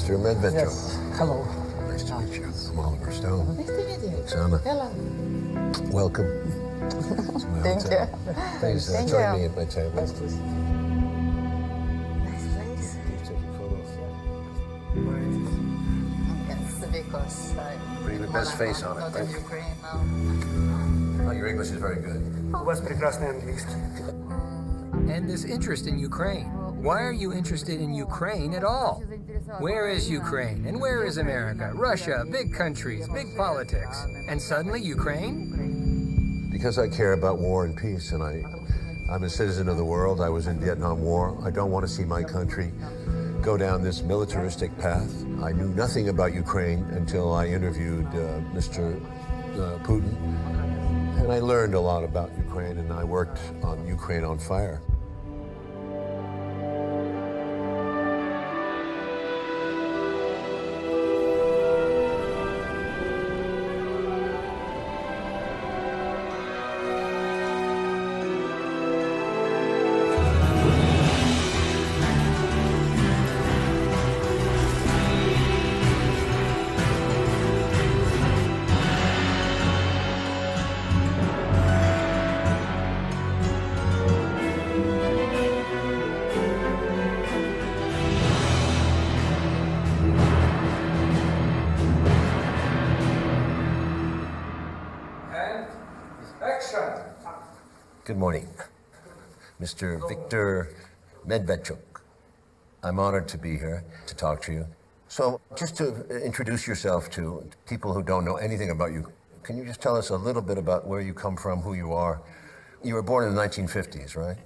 Mr. Medvedchuk. Yes. Hello. Nice to meet you. I'm Oliver Stone. Nice to meet you. Oksana. Hello. Welcome. to my Thank hotel. you. Please Thank join you. me at my table. Nice place. Taking photos. Yes, because Putting the best face on it, not right? in Ukraine now. Oh, your English is very good. У вас прекрасный английский. And this interest in Ukraine. Why are you interested in Ukraine at all? Where is Ukraine? And where is America? Russia, big countries, big politics. And suddenly Ukraine? Because I care about war and peace, and I'm a citizen of the world. I was in Vietnam War. I don't want to see my country go down this militaristic path. I knew nothing about Ukraine until I interviewed Mr. Putin. And I learned a lot about Ukraine, and I worked on Ukraine on Fire. And action! Good morning, Mr. Viktor Medvedchuk. I'm honored to be here to talk to you. So, just to introduce yourself to people who don't know anything about you, can you just tell us a little bit about where you come from, who you are? You were born in the 1950s, right?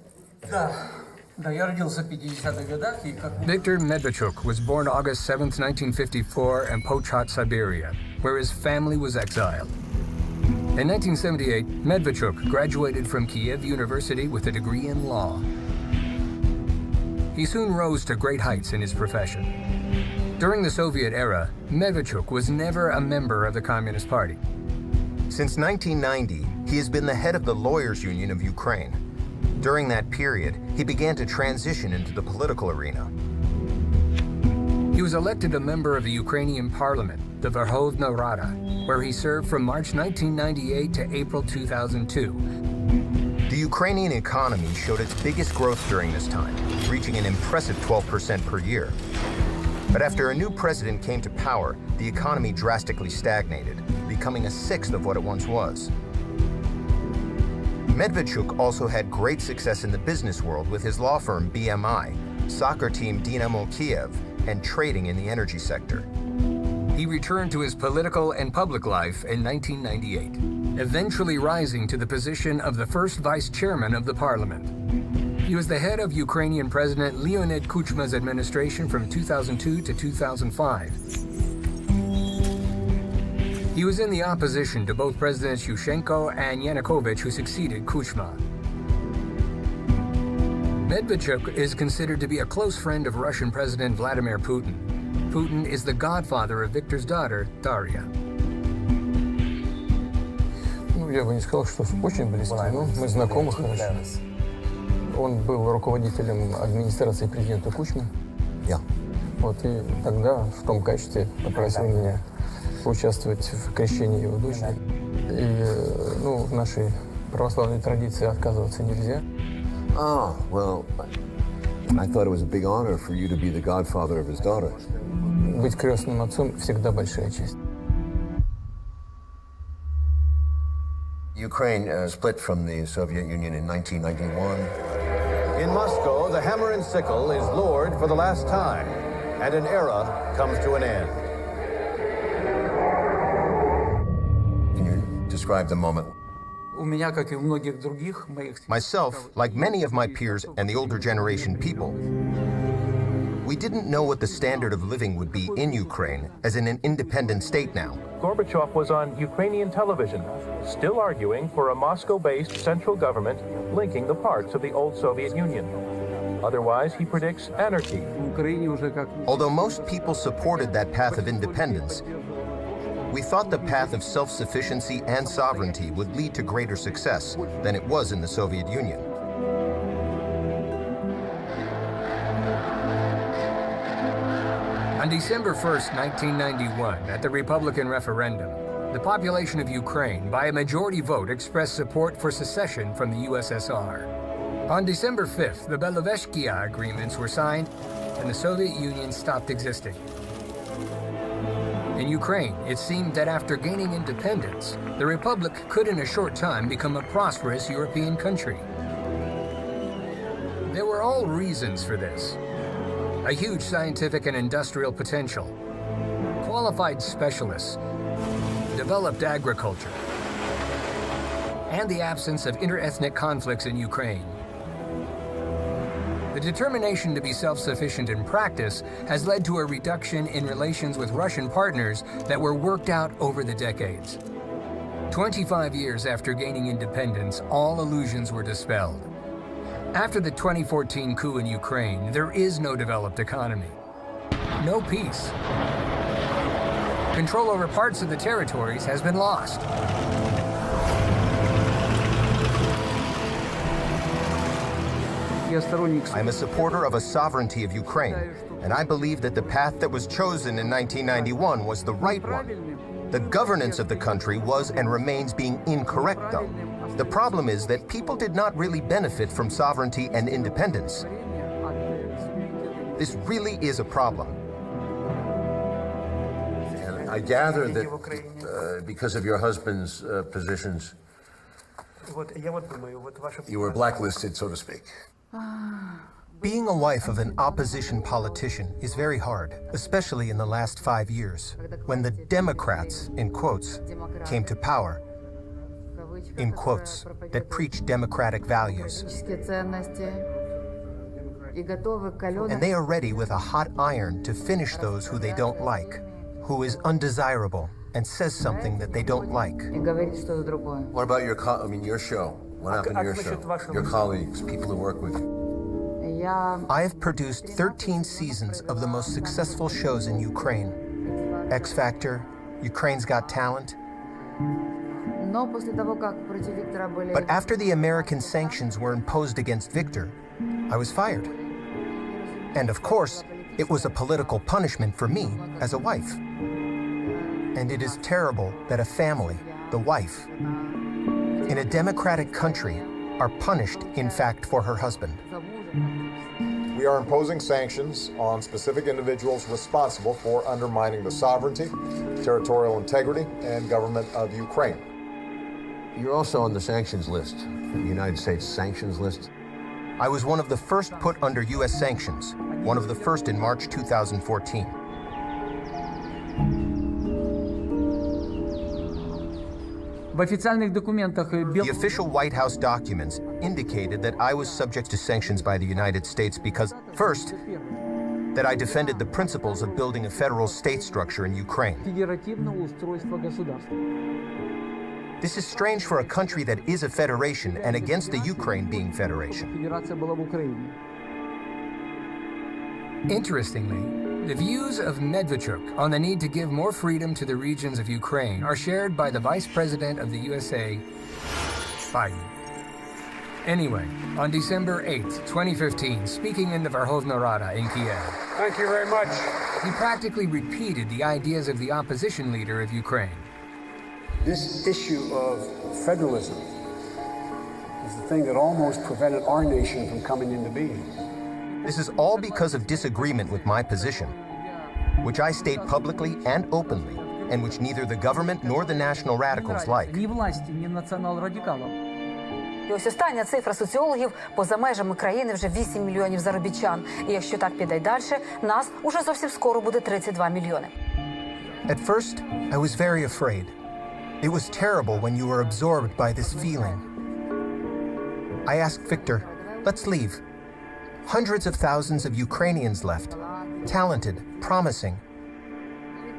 Да, я родился в 50-х годах, и как... Viktor Medvedchuk was born August 7th, 1954 in Pochat, Siberia, where his family was exiled. In 1978, Medvedchuk graduated from Kiev University with a degree in law. He soon rose to great heights in his profession. During the Soviet era, Medvedchuk was never a member of the Communist Party. Since 1990, he has been the head of the Lawyers Union of Ukraine. During that period, he began to transition into the political arena. He was elected a member of the Ukrainian parliament, the Verkhovna Rada, where he served from March 1998 to April 2002. The Ukrainian economy showed its biggest growth during this time, reaching an impressive 12% per year. But after a new president came to power, the economy drastically stagnated, becoming a sixth of what it once was. Medvedchuk also had great success in the business world with his law firm BMI, soccer team Dynamo Kiev, and trading in the energy sector. He returned to his political and public life in 1998, eventually rising to the position of the first vice chairman of the parliament. He was the head of Ukrainian President Leonid Kuchma's administration from 2002 to 2005. He was in the opposition to both Presidents Yushchenko and Yanukovych, who succeeded Kuchma. Medvedchuk is considered to be a close friend of Russian President Vladimir Putin. Putin is the godfather of Viktor's daughter, Daria. Ну, я бы не сказал, что очень близкий, но мы знакомы хорошо. Он был руководителем администрации президента Кучмы. Yeah. Вот, и тогда в том качестве попросил меня поучаствовать в крещении его дочери. И, ну, в нашей православной традиции отказываться нельзя. Oh, well, I thought it was a big honor for you to be the godfather of his daughter. Быть крестным отцом всегда большая честь. Ukraine split from the Soviet Union in 1991. In Moscow, the hammer and sickle is lowered for the last time, and an era comes to an end. Can you describe the moment? У меня, как и у многих других моих... Myself, like many of my peers and the older generation people, we didn't know what the standard of living would be in Ukraine as in an independent state now. Gorbachev was on Ukrainian television, still arguing for a Moscow-based central government linking the parts of the old Soviet Union. Otherwise, he predicts anarchy. В Украине уже как... Although most people supported that path of independence, we thought the path of self-sufficiency and sovereignty would lead to greater success than it was in the Soviet Union. On December 1st, 1991, at the Republican referendum, the population of Ukraine, by a majority vote, expressed support for secession from the USSR. On December 5th, the Belovezhsky agreements were signed and the Soviet Union stopped existing. In Ukraine, it seemed that after gaining independence, the Republic could in a short time become a prosperous European country. There were all reasons for this. A huge scientific and industrial potential, qualified specialists, developed agriculture, and the absence of interethnic conflicts in Ukraine. The determination to be self-sufficient in practice has led to a reduction in relations with Russian partners that were worked out over the decades. 25 years after gaining independence, all illusions were dispelled. After the 2014 coup in Ukraine, there is no developed economy, no peace. Control over parts of the territories has been lost. I'm a supporter of a sovereignty of Ukraine, and I believe that the path that was chosen in 1991 was the right one. The governance of the country was and remains being incorrect, though. The problem is that people did not really benefit from sovereignty and independence. This really is a problem. And I gather that because of your husband's positions, you were blacklisted, so to speak. Being a wife of an opposition politician is very hard, especially in the last 5 years, when the Democrats, in quotes, came to power, in quotes, that preach democratic values. And they are ready with a hot iron to finish those who they don't like, who is undesirable and says something that they don't like. What about your show? What happened to your show? Your colleagues, people who work with you? I have produced 13 seasons of the most successful shows in Ukraine. X Factor, Ukraine's Got Talent. But after the American sanctions were imposed against Victor, I was fired. And of course, it was a political punishment for me as a wife. And it is terrible that a family, the wife, in a democratic country, are punished, in fact, for her husband. We are imposing sanctions on specific individuals responsible for undermining the sovereignty, territorial integrity, and government of Ukraine. You're also on the sanctions list, the United States sanctions list. I was one of the first put under U.S. sanctions, one of the first in March 2014. The official White House documents indicated that I was subject to sanctions by the United States because, first, that I defended the principles of building a federal state structure in Ukraine. This is strange for a country that is a federation and against the Ukraine being federation. Interestingly, the views of Medvedchuk on the need to give more freedom to the regions of Ukraine are shared by the Vice President of the USA, Biden. Anyway, on December 8, 2015, speaking in the Verkhovna Rada in Kiev, thank you very much. He practically repeated the ideas of the opposition leader of Ukraine. This issue of federalism is the thing that almost prevented our nation from coming into being. This is all because of disagreement with my position, which I state publicly and openly, and which neither the government nor the national radicals like. І ось остання цифра соціологів: поза межами країни вже 8 мільйонів заробітчан. І якщо так піде й далі, нас уже зовсім скоро буде 32 мільйони. At first, I was very afraid. It was terrible when you were absorbed by this feeling. I asked Victor, let's leave. Hundreds of thousands of Ukrainians left, talented, promising.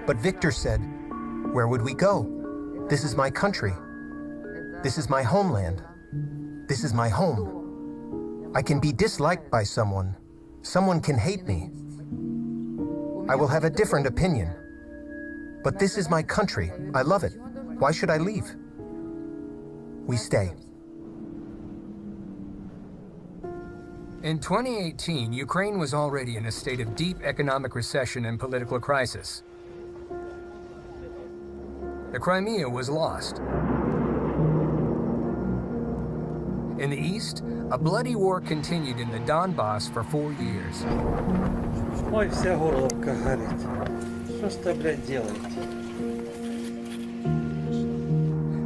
But Victor said, where would we go? This is my country. This is my homeland. This is my home. I can be disliked by someone. Someone can hate me. I will have a different opinion. But this is my country. I love it. Why should I leave? We stay. In 2018, Ukraine was already in a state of deep economic recession and political crisis. The Crimea was lost. In the east, a bloody war continued in the Donbass for 4 years. Ой, вся горловка горит. Что ж ты, блядь, делаете?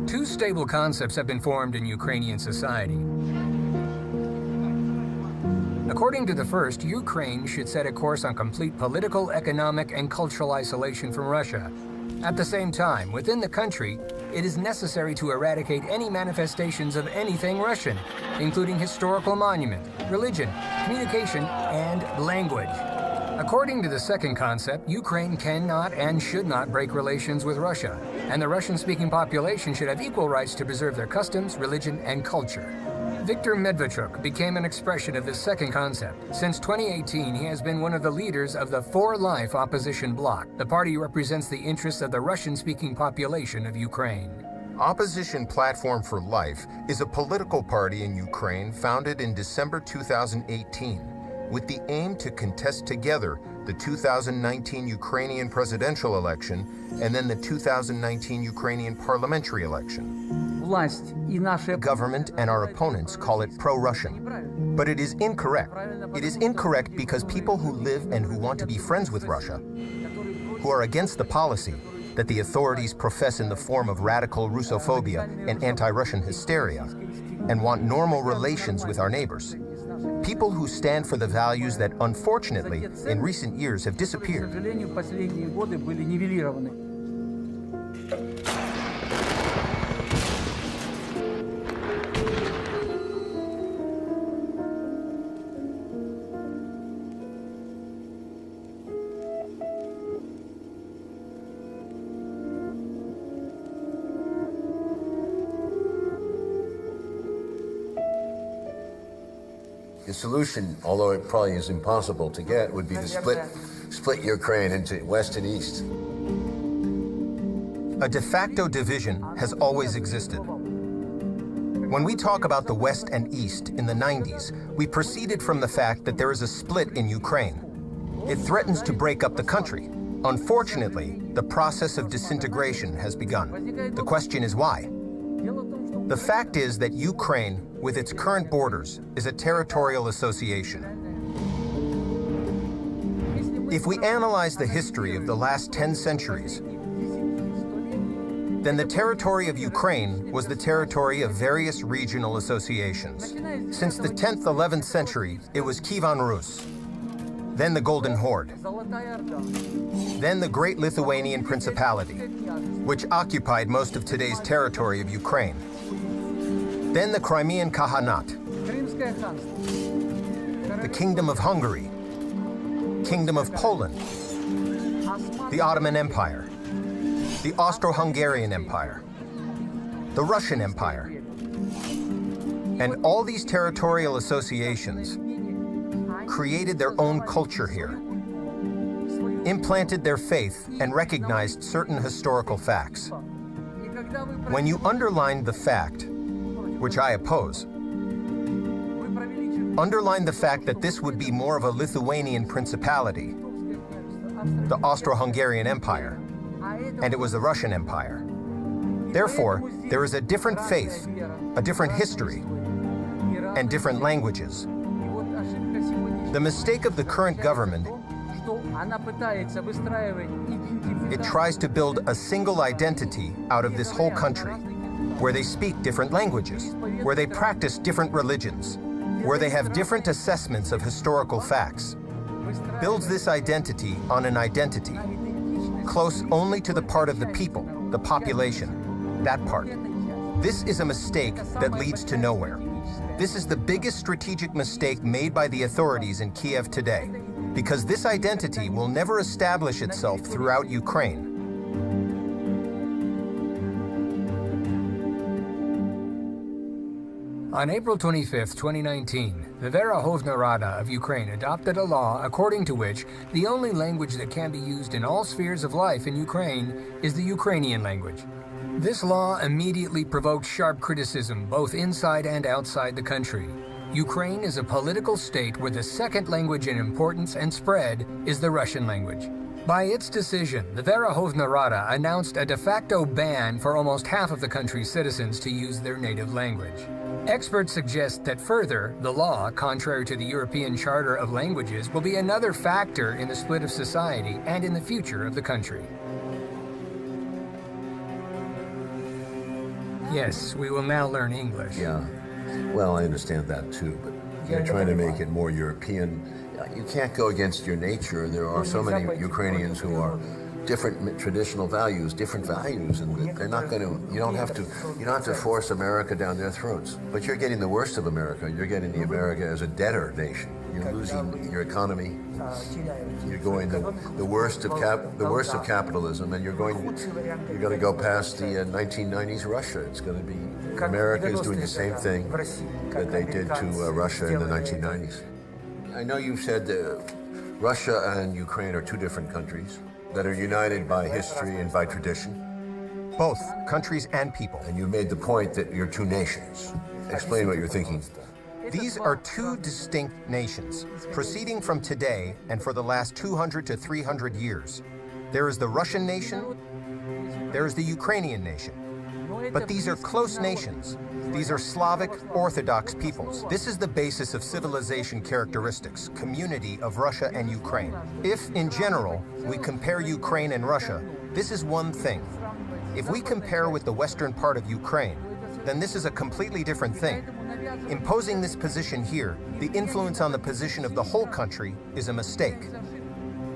Two stable concepts have been formed in Ukrainian society. According to the first, Ukraine should set a course on complete political, economic, and cultural isolation from Russia. At the same time, within the country, it is necessary to eradicate any manifestations of anything Russian, including historical monument, religion, communication, and language. According to the second concept, Ukraine cannot and should not break relations with Russia, and the Russian-speaking population should have equal rights to preserve their customs, religion, and culture. Viktor Medvedchuk became an expression of this second concept. Since 2018, he has been one of the leaders of the For Life opposition bloc. The party represents the interests of the Russian-speaking population of Ukraine. Opposition Platform for Life is a political party in Ukraine founded in December 2018 with the aim to contest together the 2019 Ukrainian presidential election and then the 2019 Ukrainian parliamentary election. Government and our opponents call it pro-Russian. But it is incorrect. It is incorrect because people who live and who want to be friends with Russia, who are against the policy that the authorities profess in the form of radical Russophobia and anti-Russian hysteria, and want normal relations with our neighbors. People who stand for the values that, unfortunately, in recent years have disappeared. The solution, although it probably is impossible to get, would be to split Ukraine into West and East. A de facto division has always existed. When we talk about the West and East in the 90s, we proceeded from the fact that there is a split in Ukraine. It threatens to break up the country. Unfortunately, the process of disintegration has begun. The question is why? The fact is that Ukraine, with its current borders, is a territorial association. If we analyze the history of the last 10 centuries, then the territory of Ukraine was the territory of various regional associations. Since the 10th, 11th century, it was Kievan Rus, then the Golden Horde, then the Great Lithuanian Principality, which occupied most of today's territory of Ukraine. Then the Crimean Khaganate, the Kingdom of Hungary, Kingdom of Poland, the Ottoman Empire, the Austro-Hungarian Empire, the Russian Empire. And all these territorial associations created their own culture here, implanted their faith, and recognized certain historical facts. When you underline the fact, which I oppose, underline the fact that this would be more of a Lithuanian principality, the Austro-Hungarian Empire, and it was the Russian Empire. Therefore, there is a different faith, a different history, and different languages. The mistake of the current government, it tries to build a single identity out of this whole country, where they speak different languages, where they practice different religions, where they have different assessments of historical facts, builds this identity on an identity close only to the part of the people, the population, that part. This is a mistake that leads to nowhere. This is the biggest strategic mistake made by the authorities in Kiev today, because this identity will never establish itself throughout Ukraine. On April 25, 2019, the Verkhovna Rada of Ukraine adopted a law according to which the only language that can be used in all spheres of life in Ukraine is the Ukrainian language. This law immediately provoked sharp criticism both inside and outside the country. Ukraine is a political state where the second language in importance and spread is the Russian language. By its decision, the Verkhovna Rada announced a de facto ban for almost half of the country's citizens to use their native language. Experts suggest that further, the law, contrary to the European Charter of Languages, will be another factor in the split of society and in the future of the country. Yes, we will now learn English. Yeah. Well, I understand that too, but you're trying to make it more European. You can't go against your nature. There are so many Ukrainians who are different traditional values, and they're not going to. You don't have to force America down their throats. But you're getting the worst of America. You're getting the America as a debtor nation. You're losing your economy. You're going the worst of capitalism, and you're going to go past the 1990s Russia. It's going to be America is doing the same thing that they did to Russia in the 1990s. I know you've said Russia and Ukraine are two different countries that are united by history and by tradition. Both countries and people. And you made the point that you're two nations. Explain what you're thinking. These are two distinct nations, proceeding from today and for the last 200 to 300 years. There is the Russian nation, there is the Ukrainian nation. But these are close nations. These are Slavic Orthodox peoples. This is the basis of civilization characteristics, community of Russia and Ukraine. If, in general, we compare Ukraine and Russia, this is one thing. If we compare with the western part of Ukraine, then this is a completely different thing. Imposing this position here, the influence on the position of the whole country, is a mistake.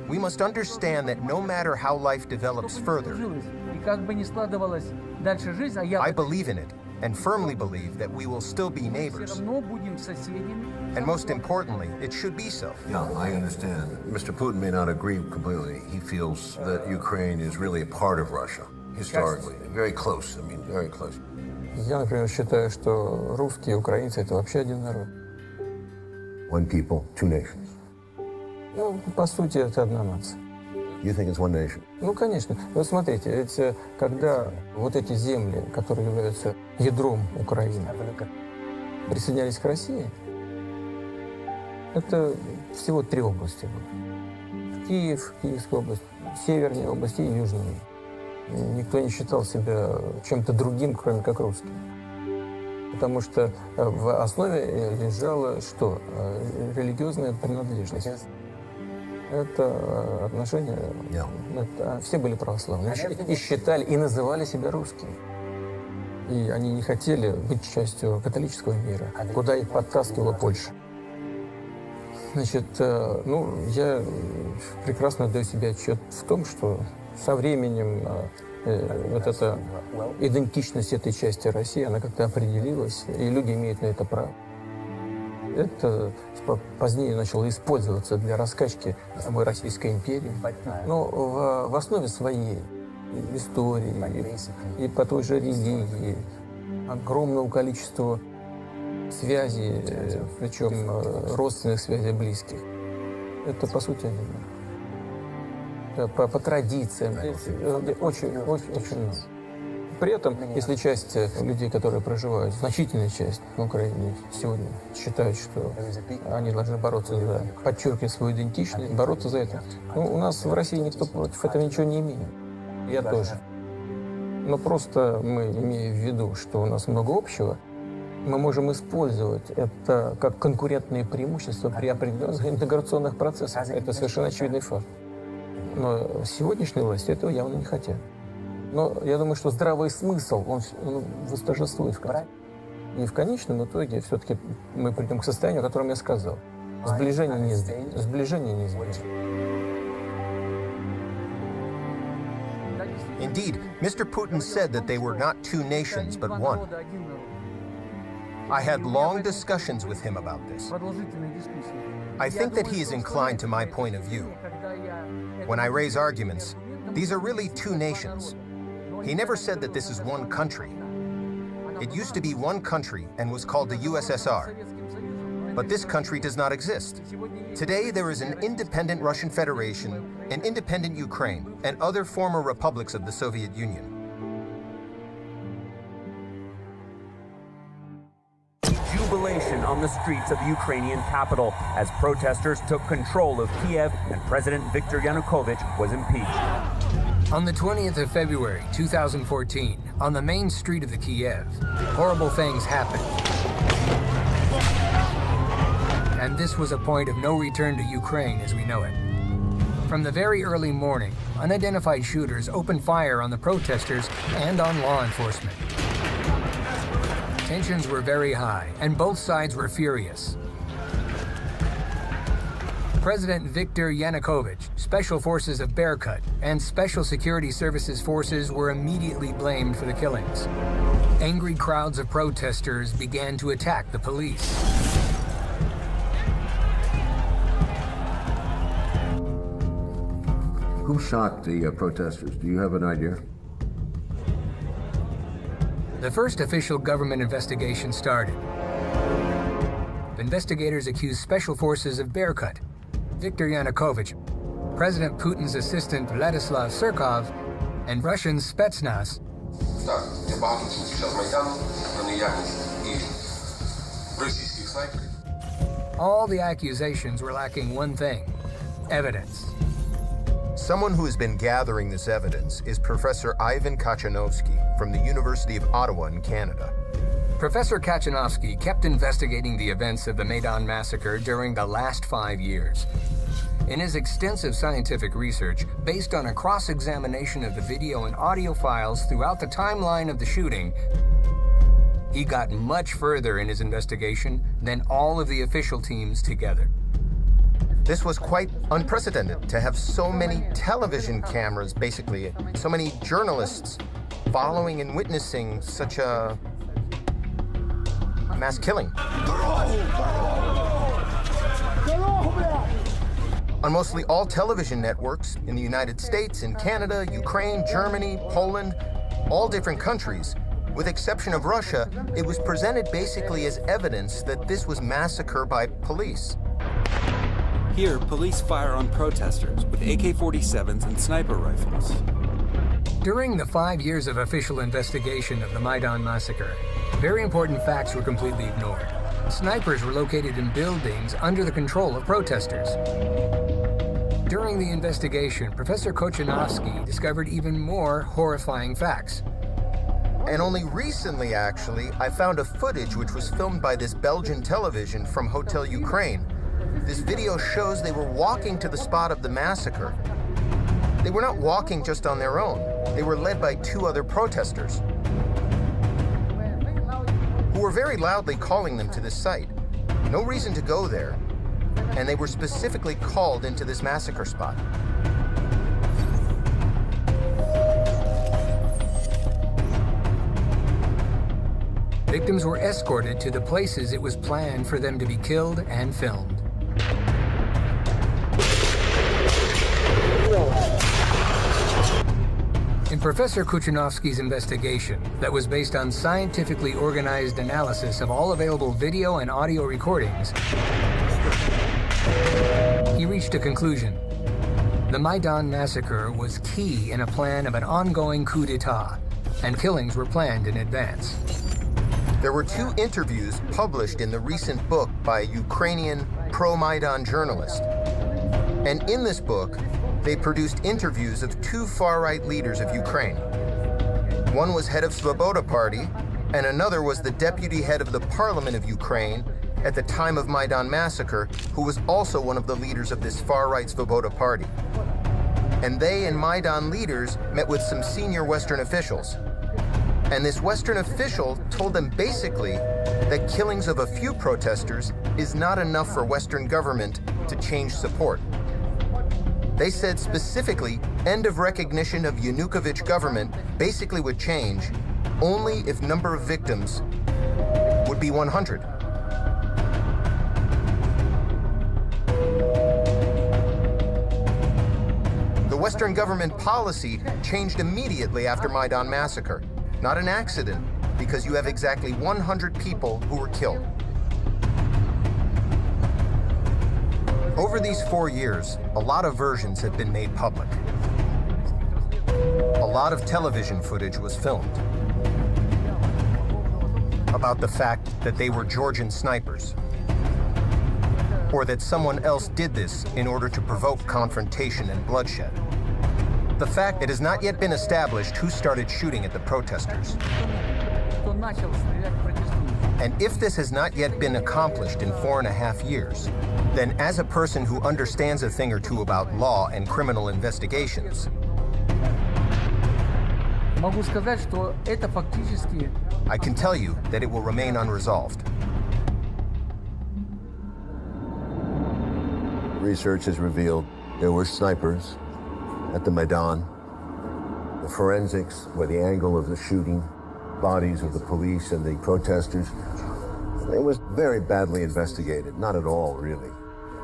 We must understand that no matter how life develops further, I believe in it and firmly believe that we will still be neighbors. And most importantly, it should be so. Yeah, I understand. Mr. Putin may not agree completely. He feels that Ukraine is really a part of Russia, historically. Very close, very close. Я, например, считаю, что русские и украинцы – это вообще один народ. One people, two nations. Ну, по сути, это одна нация. You think it's one nation? Ну, конечно. Вот смотрите, ведь когда вот эти земли, которые являются ядром Украины, присоединялись к России, это всего 3 области было. Киев, Киевская область, Северная область и Южная. Никто не считал себя чем-то другим, кроме как русским. Потому что в основе лежала что? Религиозная принадлежность. Это отношение... все были православные. И считали, и называли себя русскими. И они не хотели быть частью католического мира, куда их подтаскивала Польша. Значит, я прекрасно даю себе отчет в том, что со временем вот эта идентичность этой части России, она как-то определилась, и люди имеют на это право. Это позднее начало использоваться для раскачки самой Российской империи. Но в основе своей истории и по той же религии, огромного количества связей, причем родственных связей близких. Это, по сути, по традициям, очень много. При этом, если часть людей, которые проживают, значительная часть на Украине сегодня считают, что они должны бороться за подчеркивать свою идентичность, бороться за это. У нас в России никто против этого ничего не имеет. Я тоже. Но просто мы, имея в виду, что у нас много общего, мы можем использовать это как конкурентные преимущества при определенных интеграционных процессах. Это совершенно очевидный факт. Но сегодняшние власти этого явно не хотят. Но я думаю, что здравый смысл, он восторжествует в конце. И в конечном итоге все-таки мы придем к состоянию, о котором я сказал. Сближение неизбежно. Indeed, Mr. Putin said that they were not two nations, but one. I had long discussions with him about this. I think that he is inclined to my point of view. When I raise arguments, these are really two nations. He never said that this is one country. It used to be one country and was called the USSR. But this country does not exist. Today there is an independent Russian Federation, an independent Ukraine, and other former republics of the Soviet Union. You jubilation on the streets of the Ukrainian capital as protesters took control of Kiev and President Viktor Yanukovych was impeached. On the 20th of February, 2014, on the main street of the Kiev, horrible things happened. And this was a point of no return to Ukraine as we know it. From the very early morning, unidentified shooters opened fire on the protesters and on law enforcement. Tensions were very high, and both sides were furious. President Viktor Yanukovych, Special Forces of Berkut, and Special Security Services forces were immediately blamed for the killings. Angry crowds of protesters began to attack the police. Who shot the protesters? Do you have an idea? The first official government investigation started. Investigators accused Special Forces of Berkut, Viktor Yanukovych, President Putin's assistant Vladislav Surkov, and Russian Spetsnaz. All the accusations were lacking one thing: evidence. Someone who has been gathering this evidence is Professor Ivan Kachanovsky from the University of Ottawa in Canada. Professor Kachanovsky kept investigating the events of the Maidan massacre during the last 5 years. In his extensive scientific research, based on a cross-examination of the video and audio files throughout the timeline of the shooting, he got much further in his investigation than all of the official teams together. This was quite unprecedented to have so many television cameras, basically, so many journalists following and witnessing such a mass killing. On mostly all television networks in the United States, in Canada, Ukraine, Germany, Poland, all different countries, with exception of Russia, it was presented basically as evidence that this was massacre by police. Here, police fire on protesters with AK-47s and sniper rifles. During the 5 years of official investigation of the Maidan massacre, very important facts were completely ignored. Snipers were located in buildings under the control of protesters. During the investigation, Professor Kachanovsky discovered even more horrifying facts. And only recently, actually, I found a footage which was filmed by this Belgian television from Hotel Ukraine. This video shows they were walking to the spot of the massacre. They were not walking just on their own. They were led by 2 other protesters who were very loudly calling them to this site. No reason to go there, and they were specifically called into this massacre spot. Victims were escorted to the places it was planned for them to be killed and filmed. In Professor Kachanovsky's investigation, that was based on scientifically organized analysis of all available video and audio recordings, he reached a conclusion. The Maidan massacre was key in a plan of an ongoing coup d'etat, and killings were planned in advance. There were 2 interviews published in the recent book by a Ukrainian pro-Maidan journalist. And in this book, they produced interviews of 2 far-right leaders of Ukraine. One was head of Svoboda Party, and another was the deputy head of the parliament of Ukraine at the time of Maidan massacre, who was also one of the leaders of this far-right Svoboda Party. And they and Maidan leaders met with some senior Western officials. And this Western official told them basically that killings of a few protesters is not enough for Western government to change support. They said specifically, end of recognition of Yanukovych government basically would change only if number of victims would be 100. The Western government policy changed immediately after Maidan massacre. Not an accident, because you have exactly 100 people who were killed. Over these 4 years, a lot of versions have been made public. A lot of television footage was filmed. A about the fact that they were Georgian snipers, or that someone else did this in order to provoke confrontation and bloodshed. The fact it has not yet been established who started shooting at the protesters. And if this has not yet been accomplished in 4.5 years, then as a person who understands a thing or two about law and criminal investigations, I can tell you that it will remain unresolved. Research has revealed there were snipers at the Maidan. The forensics, where the angle of the shooting, bodies of the police and the protesters, it was very badly investigated. Not at all, really.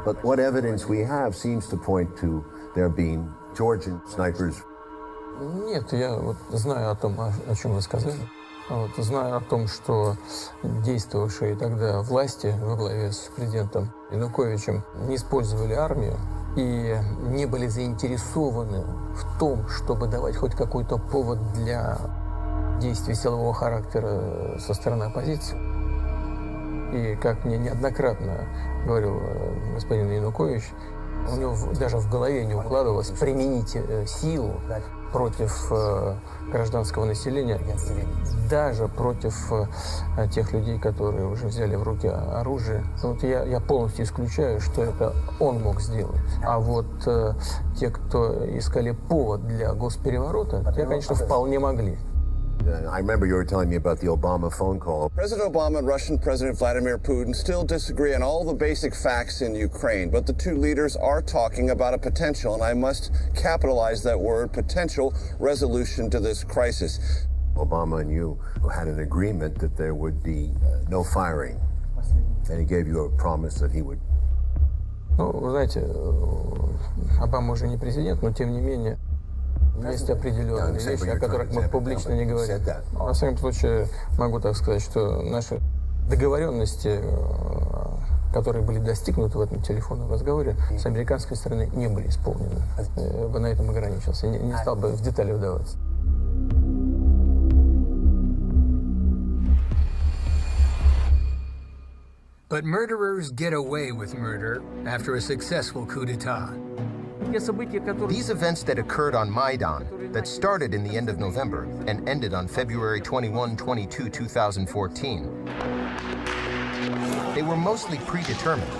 But what evidence we have seems to point to there being Georgian snipers. Нет, я вот знаю о том, о чем вы сказали. Вот, знаю о том, что действовавшие тогда власти во главе с президентом Януковичем не использовали армию и не были заинтересованы в том, чтобы давать хоть какой-то повод для действий силового характера со стороны оппозиции. И как мне неоднократно говорил господин Янукович, у него даже в голове не укладывалось применить силу против гражданского населения, даже против тех людей, которые уже взяли в руки оружие. Вот я полностью исключаю, что это он мог сделать. А вот те, кто искали повод для госпереворота, те, конечно, вполне могли. I remember you were telling me about the Obama phone call. President Obama and Russian President Vladimir Putin still disagree on all the basic facts in Ukraine, but the two leaders are talking about a potential, and I must capitalize that word, potential resolution to this crisis. Obama and you had an agreement that there would be no firing, and he gave you a promise that he would. Ну, вы знаете, Обама уже не президент, но тем не менее есть определенные вещи, о которых мы публично не говорим. Во всяком случае, могу так сказать, что наши договоренности, которые были достигнуты в этом телефонном разговоре, с американской стороны не были исполнены. Я бы на этом ограничился, не стал бы в детали вдаваться. But murderers get away with murder after a successful coup d'etat. These events that occurred on Maidan, that started in the end of November and ended on February 21-22, 2014, they were mostly predetermined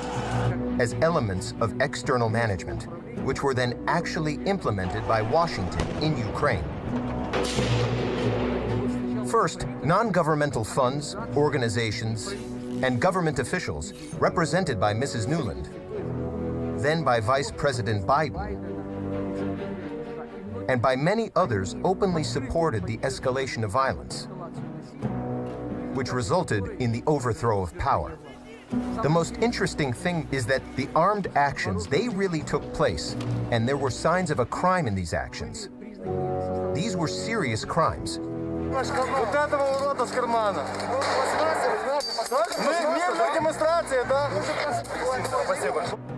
as elements of external management, which were then actually implemented by Washington in Ukraine. First, non-governmental funds, organizations, and government officials, represented by Mrs. Nuland, then by Vice President Biden, and by many others, openly supported the escalation of violence, which resulted in the overthrow of power. The most interesting thing is that the armed actions, they really took place, and there were signs of a crime in these actions. These were serious crimes.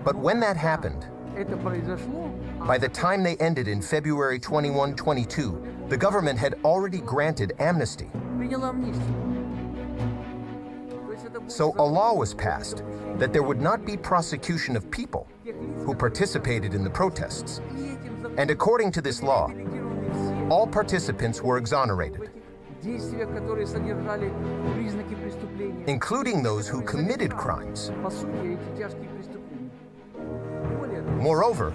But when that happened, by the time they ended in February 21-22, the government had already granted amnesty. So a law was passed that there would not be prosecution of people who participated in the protests. And according to this law, all participants were exonerated, including those who committed crimes. Moreover,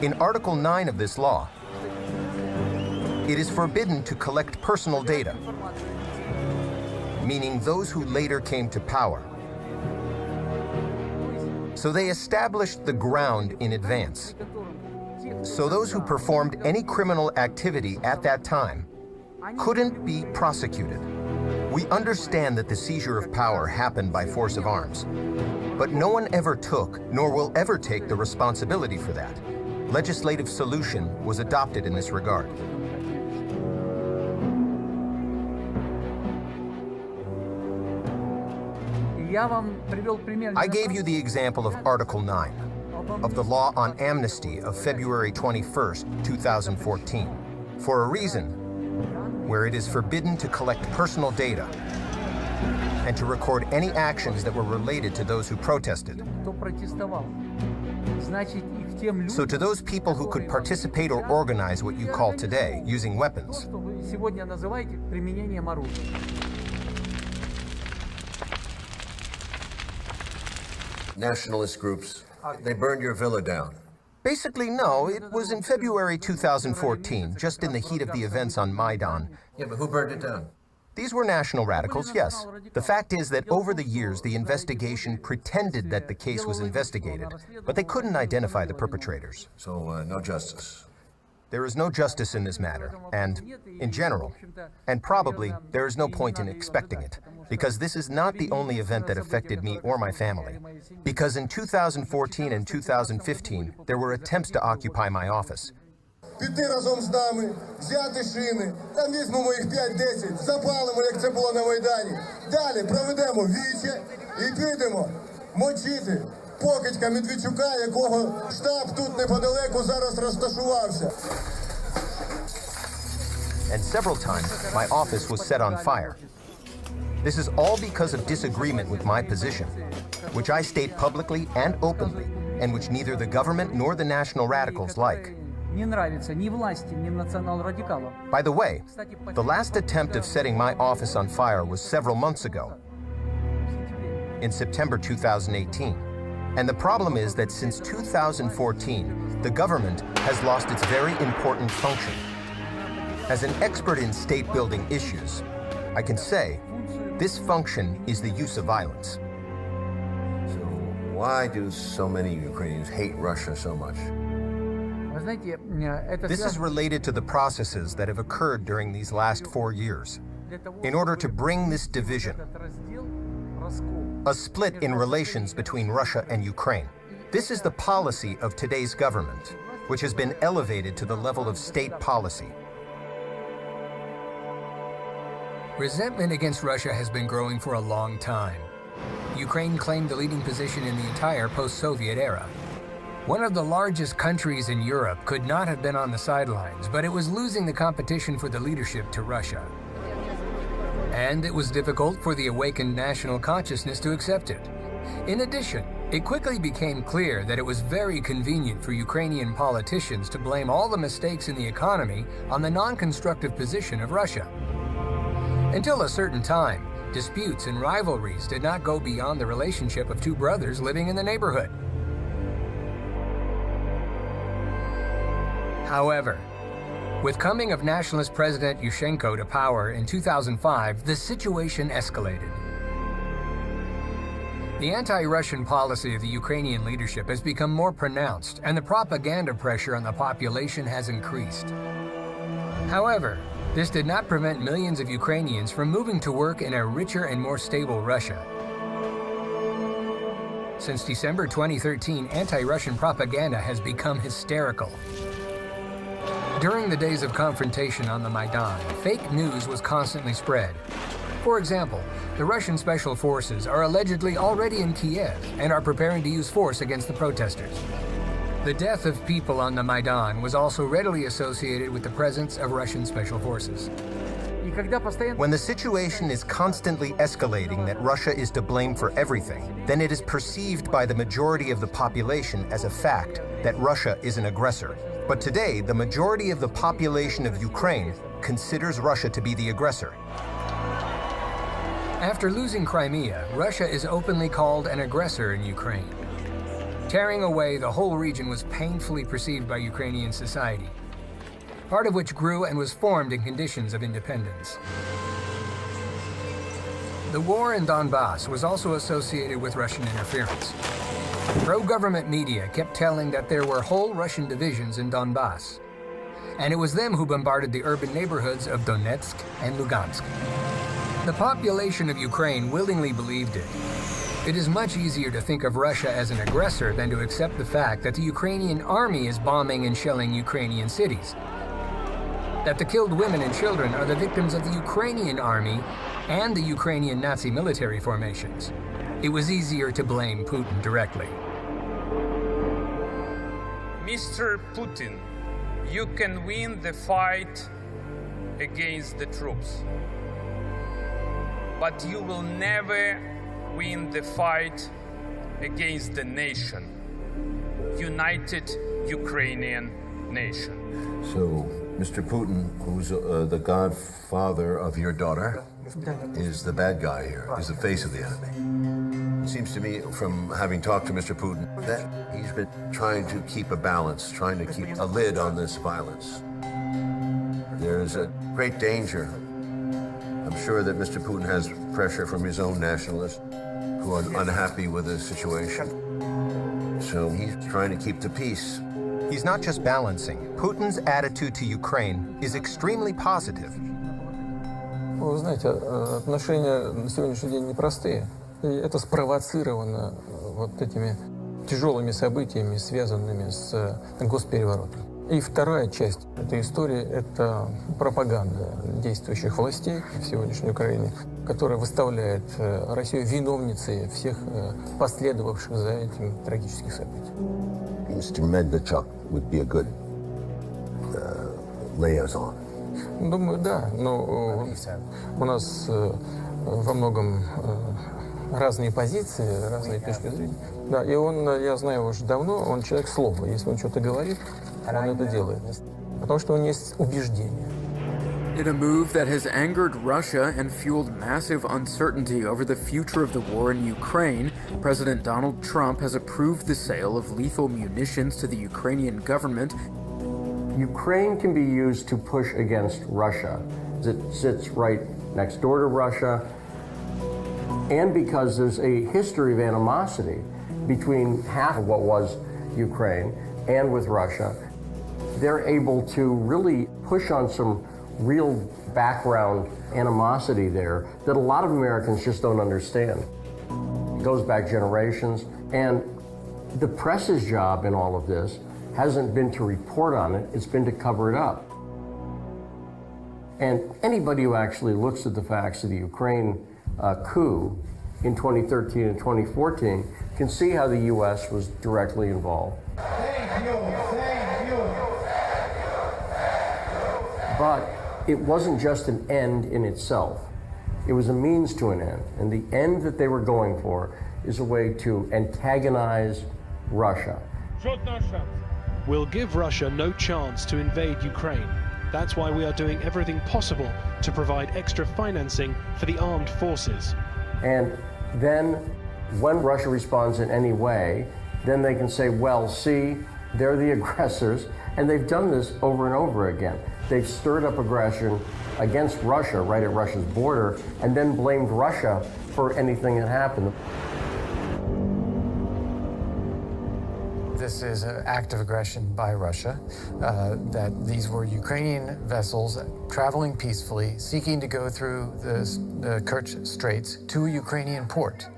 in Article 9 of this law, it is forbidden to collect personal data, meaning those who later came to power. So they established the ground in advance. So those who performed any criminal activity at that time couldn't be prosecuted. We understand that the seizure of power happened by force of arms, but no one ever took, nor will ever take, the responsibility for that. Legislative solution was adopted in this regard. I gave you the example of Article 9 of the law on amnesty of February 21st, 2014, for a reason where it is forbidden to collect personal data and to record any actions that were related to those who protested. So to those people who could participate or organize what you call today using weapons, Nationalist groups, they burned your villa down. basically, no. It was in February 2014, just in the heat of the events on Maidan. Yeah, but who burned it down? These were national radicals, yes. The fact is that over the years, the investigation pretended that the case was investigated, but they couldn't identify the perpetrators. So, no justice. There is no justice in this matter, and in general, and probably there is no point in expecting it, because this is not the only event that affected me or my family. Because in 2014 and 2015, there were attempts to occupy my office. Піти разом з нами, взяти шини, там візьмемо їх 5-10, запалимо, як це було на Майдані. Далі проведемо віче і підемо мочити покидька Медведчука, якого штаб тут неподалеку зараз розташувався. And several times, my office was set on fire. This is all because of disagreement with my position, which I state publicly and openly, and which neither the government nor the national radicals like. By the way, the last attempt of setting my office on fire was several months ago, in September 2018. And the problem is that since 2014, the government has lost its very important function. As an expert in state-building issues, I can say this function is the use of violence. So why do so many Ukrainians hate Russia so much? This is related to the processes that have occurred during these last 4 years. In order to bring this division, a split in relations between Russia and Ukraine. This is the policy of today's government, which has been elevated to the level of state policy. Resentment against Russia has been growing for a long time. Ukraine claimed the leading position in the entire post-Soviet era. One of the largest countries in Europe could not have been on the sidelines, but it was losing the competition for the leadership to Russia. And it was difficult for the awakened national consciousness to accept it. In addition, it quickly became clear that it was very convenient for Ukrainian politicians to blame all the mistakes in the economy on the non-constructive position of Russia. Until a certain time, disputes and rivalries did not go beyond the relationship of two brothers living in the neighborhood. However, with coming of nationalist President Yushchenko to power in 2005, the situation escalated. The anti-Russian policy of the Ukrainian leadership has become more pronounced, and the propaganda pressure on the population has increased. However, this did not prevent millions of Ukrainians from moving to work in a richer and more stable Russia. Since December 2013, anti-Russian propaganda has become hysterical. During the days of confrontation on the Maidan, fake news was constantly spread. For example, the Russian special forces are allegedly already in Kiev and are preparing to use force against the protesters. The death of people on the Maidan was also readily associated with the presence of Russian special forces. When the situation is constantly escalating that Russia is to blame for everything, then it is perceived by the majority of the population as a fact that Russia is an aggressor. But today, the majority of the population of Ukraine considers Russia to be the aggressor. After losing Crimea, Russia is openly called an aggressor in Ukraine. Tearing away the whole region was painfully perceived by Ukrainian society, part of which grew and was formed in conditions of independence. The war in Donbass was also associated with Russian interference. Pro-government media kept telling that there were whole Russian divisions in Donbass, and it was them who bombarded the urban neighborhoods of Donetsk and Lugansk. The population of Ukraine willingly believed it. It is much easier to think of Russia as an aggressor than to accept the fact that the Ukrainian army is bombing and shelling Ukrainian cities, that the killed women and children are the victims of the Ukrainian army and the Ukrainian Nazi military formations. It was easier to blame Putin directly. Mr. Putin, you can win the fight against the troops. but you will never win the fight against the nation, united Ukrainian nation. So, Mr. Putin, who's the godfather of your daughter, is the bad guy here, is the face of the enemy. It seems to me, from having talked to Mr. Putin, that he's been trying to keep a balance, trying to keep a lid on this violence. There's a great danger. I'm sure that Mr. Putin has pressure from his own nationalists who are unhappy with the situation. So he's trying to keep the peace. He's not just balancing. Putin's attitude to Ukraine is extremely positive. Вы знаете, отношения на сегодняшний день непростые. И это спровоцировано вот этими тяжелыми событиями, связанными с госпереворотом. И вторая часть этой истории – это пропаганда действующих властей в сегодняшней Украине, которая выставляет Россию виновницей всех последовавших за этим трагических событий. Mr. Medvedchuk would be a good liaison. Думаю, да, но у нас во многом разные позиции, разные точки зрения. Да, и он, я знаю его уже давно, он человек слова. Если он что-то говорит, он это делает. Потому что у него есть убеждения. In a move that has angered Russia and fueled massive uncertainty over the future of the war in Ukraine, President Donald Trump has approved the sale of lethal munitions to the Ukrainian government. Ukraine can be used to push against Russia. It sits right next door to Russia, and because there's a history of animosity between half of what was Ukraine and with Russia, they're able to really push on some real background animosity there that a lot of Americans just don't understand. It goes back generations, and the press's job in all of this hasn't been to report on it, it's been to cover it up. And anybody who actually looks at the facts of the Ukraine coup in 2013 and 2014 can see how the U.S. was directly involved. Thank you. But it wasn't just an end in itself. It was a means to an end. And the end that they were going for is a way to antagonize Russia. We'll give Russia no chance to invade Ukraine. That's why we are doing everything possible to provide extra financing for the armed forces. And then when Russia responds in any way, then they can say, well, see, they're the aggressors. And they've done this over and over again. They've stirred up aggression against Russia right at Russia's border and then blamed Russia for anything that happened. This is an act of aggression by Russia, that these were Ukrainian vessels traveling peacefully, seeking to go through the Kerch Straits to a Ukrainian port.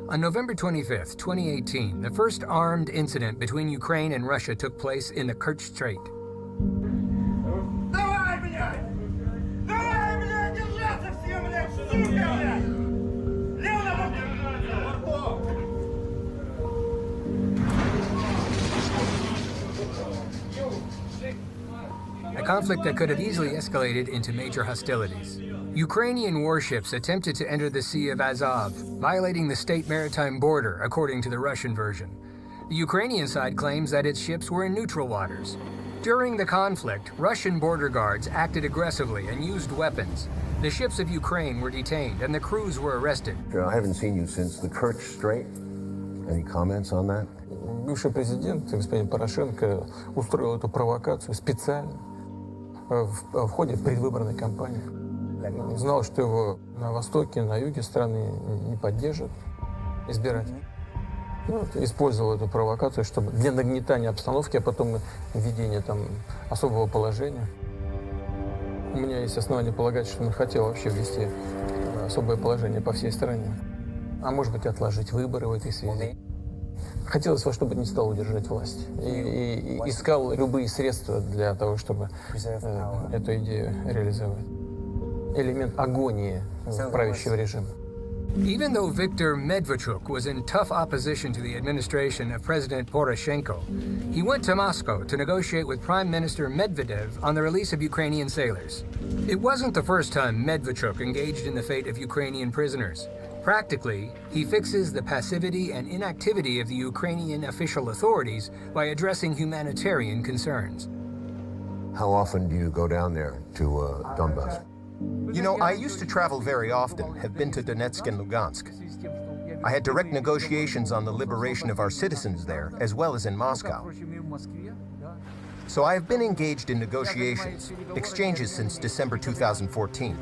On November 25th, 2018, the first armed incident between Ukraine and Russia took place in the Kerch Strait. A conflict that could have easily escalated into major hostilities. Ukrainian warships attempted to enter the Sea of Azov, violating the state maritime border, according to the Russian version. The Ukrainian side claims that its ships were in neutral waters. During the conflict, Russian border guards acted aggressively and used weapons. The ships of Ukraine were detained and the crews were arrested. I haven't seen you since the Kerch Strait. Any comments on that? Бывший президент, господин Порошенко, устроил эту провокацию специально в ходе предвыборной кампании. Знал, что его на востоке, на юге страны не поддержат избиратели. Использовал эту провокацию, чтобы для нагнетания обстановки, а потом введения там особого положения. У меня есть основания полагать, что он хотел вообще ввести особое положение по всей стране. А может быть, отложить выборы в этой связи. Хотелось во что бы ни стало удержать власть. И искал любые средства для того, чтобы эту идею реализовать. Элемент агонии правящего режима. Even though Viktor Medvedchuk was in tough opposition to the administration of President Poroshenko, he went to Moscow to negotiate with Prime Minister Medvedev on the release of Ukrainian sailors. It wasn't the first time Medvedchuk engaged in the fate of Ukrainian prisoners. Practically, he fixes the passivity and inactivity of the Ukrainian official authorities by addressing humanitarian concerns. How often do you go down there to Donbass? You know, I used to travel very often, have been to Donetsk and Lugansk. I had direct negotiations on the liberation of our citizens there, as well as in Moscow. So I have been engaged in negotiations, exchanges since December 2014.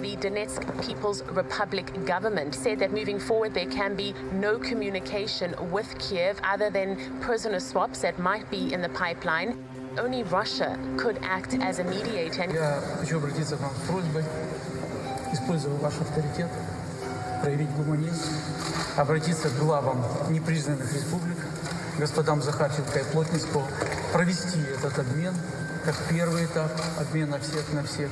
The Donetsk People's Republic government said that moving forward there can be no communication with Kiev other than prisoner swaps that might be in the pipeline. Only Russia could act as a mediator. Я хочу обратиться к вам с просьбой, используя ваш авторитет, проявить гуманизм, обратиться к главам непризнанных республик, господам Захарченко и Плотницкого, провести этот обмен, как первый этап обмена всех на всех.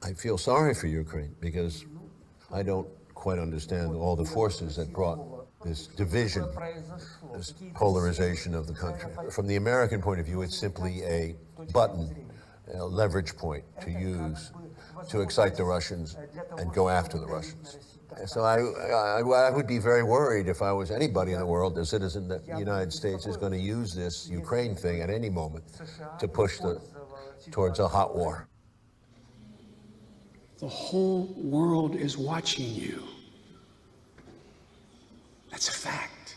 I feel sorry for Ukraine because I don't quite understand all the forces that brought this division, this polarization of the country. From the American point of view, it's simply a button, a leverage point to use to excite the Russians and go after the Russians. So I would be very worried if I was anybody in the world, a citizen, that the United States is going to use this Ukraine thing at any moment to push towards a hot war. The whole world is watching you. That's a fact.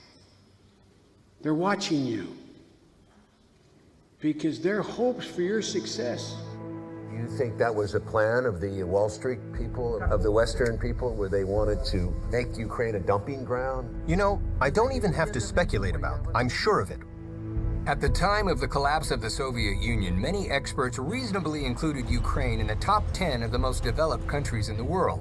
They're watching you because their hopes for your success. Do you think that was a plan of the Wall Street people, of the Western people, where they wanted to make Ukraine a dumping ground? You know, I don't even have to speculate about it. I'm sure of it. At the time of the collapse of the Soviet Union, many experts reasonably included Ukraine in the top 10 of the most developed countries in the world.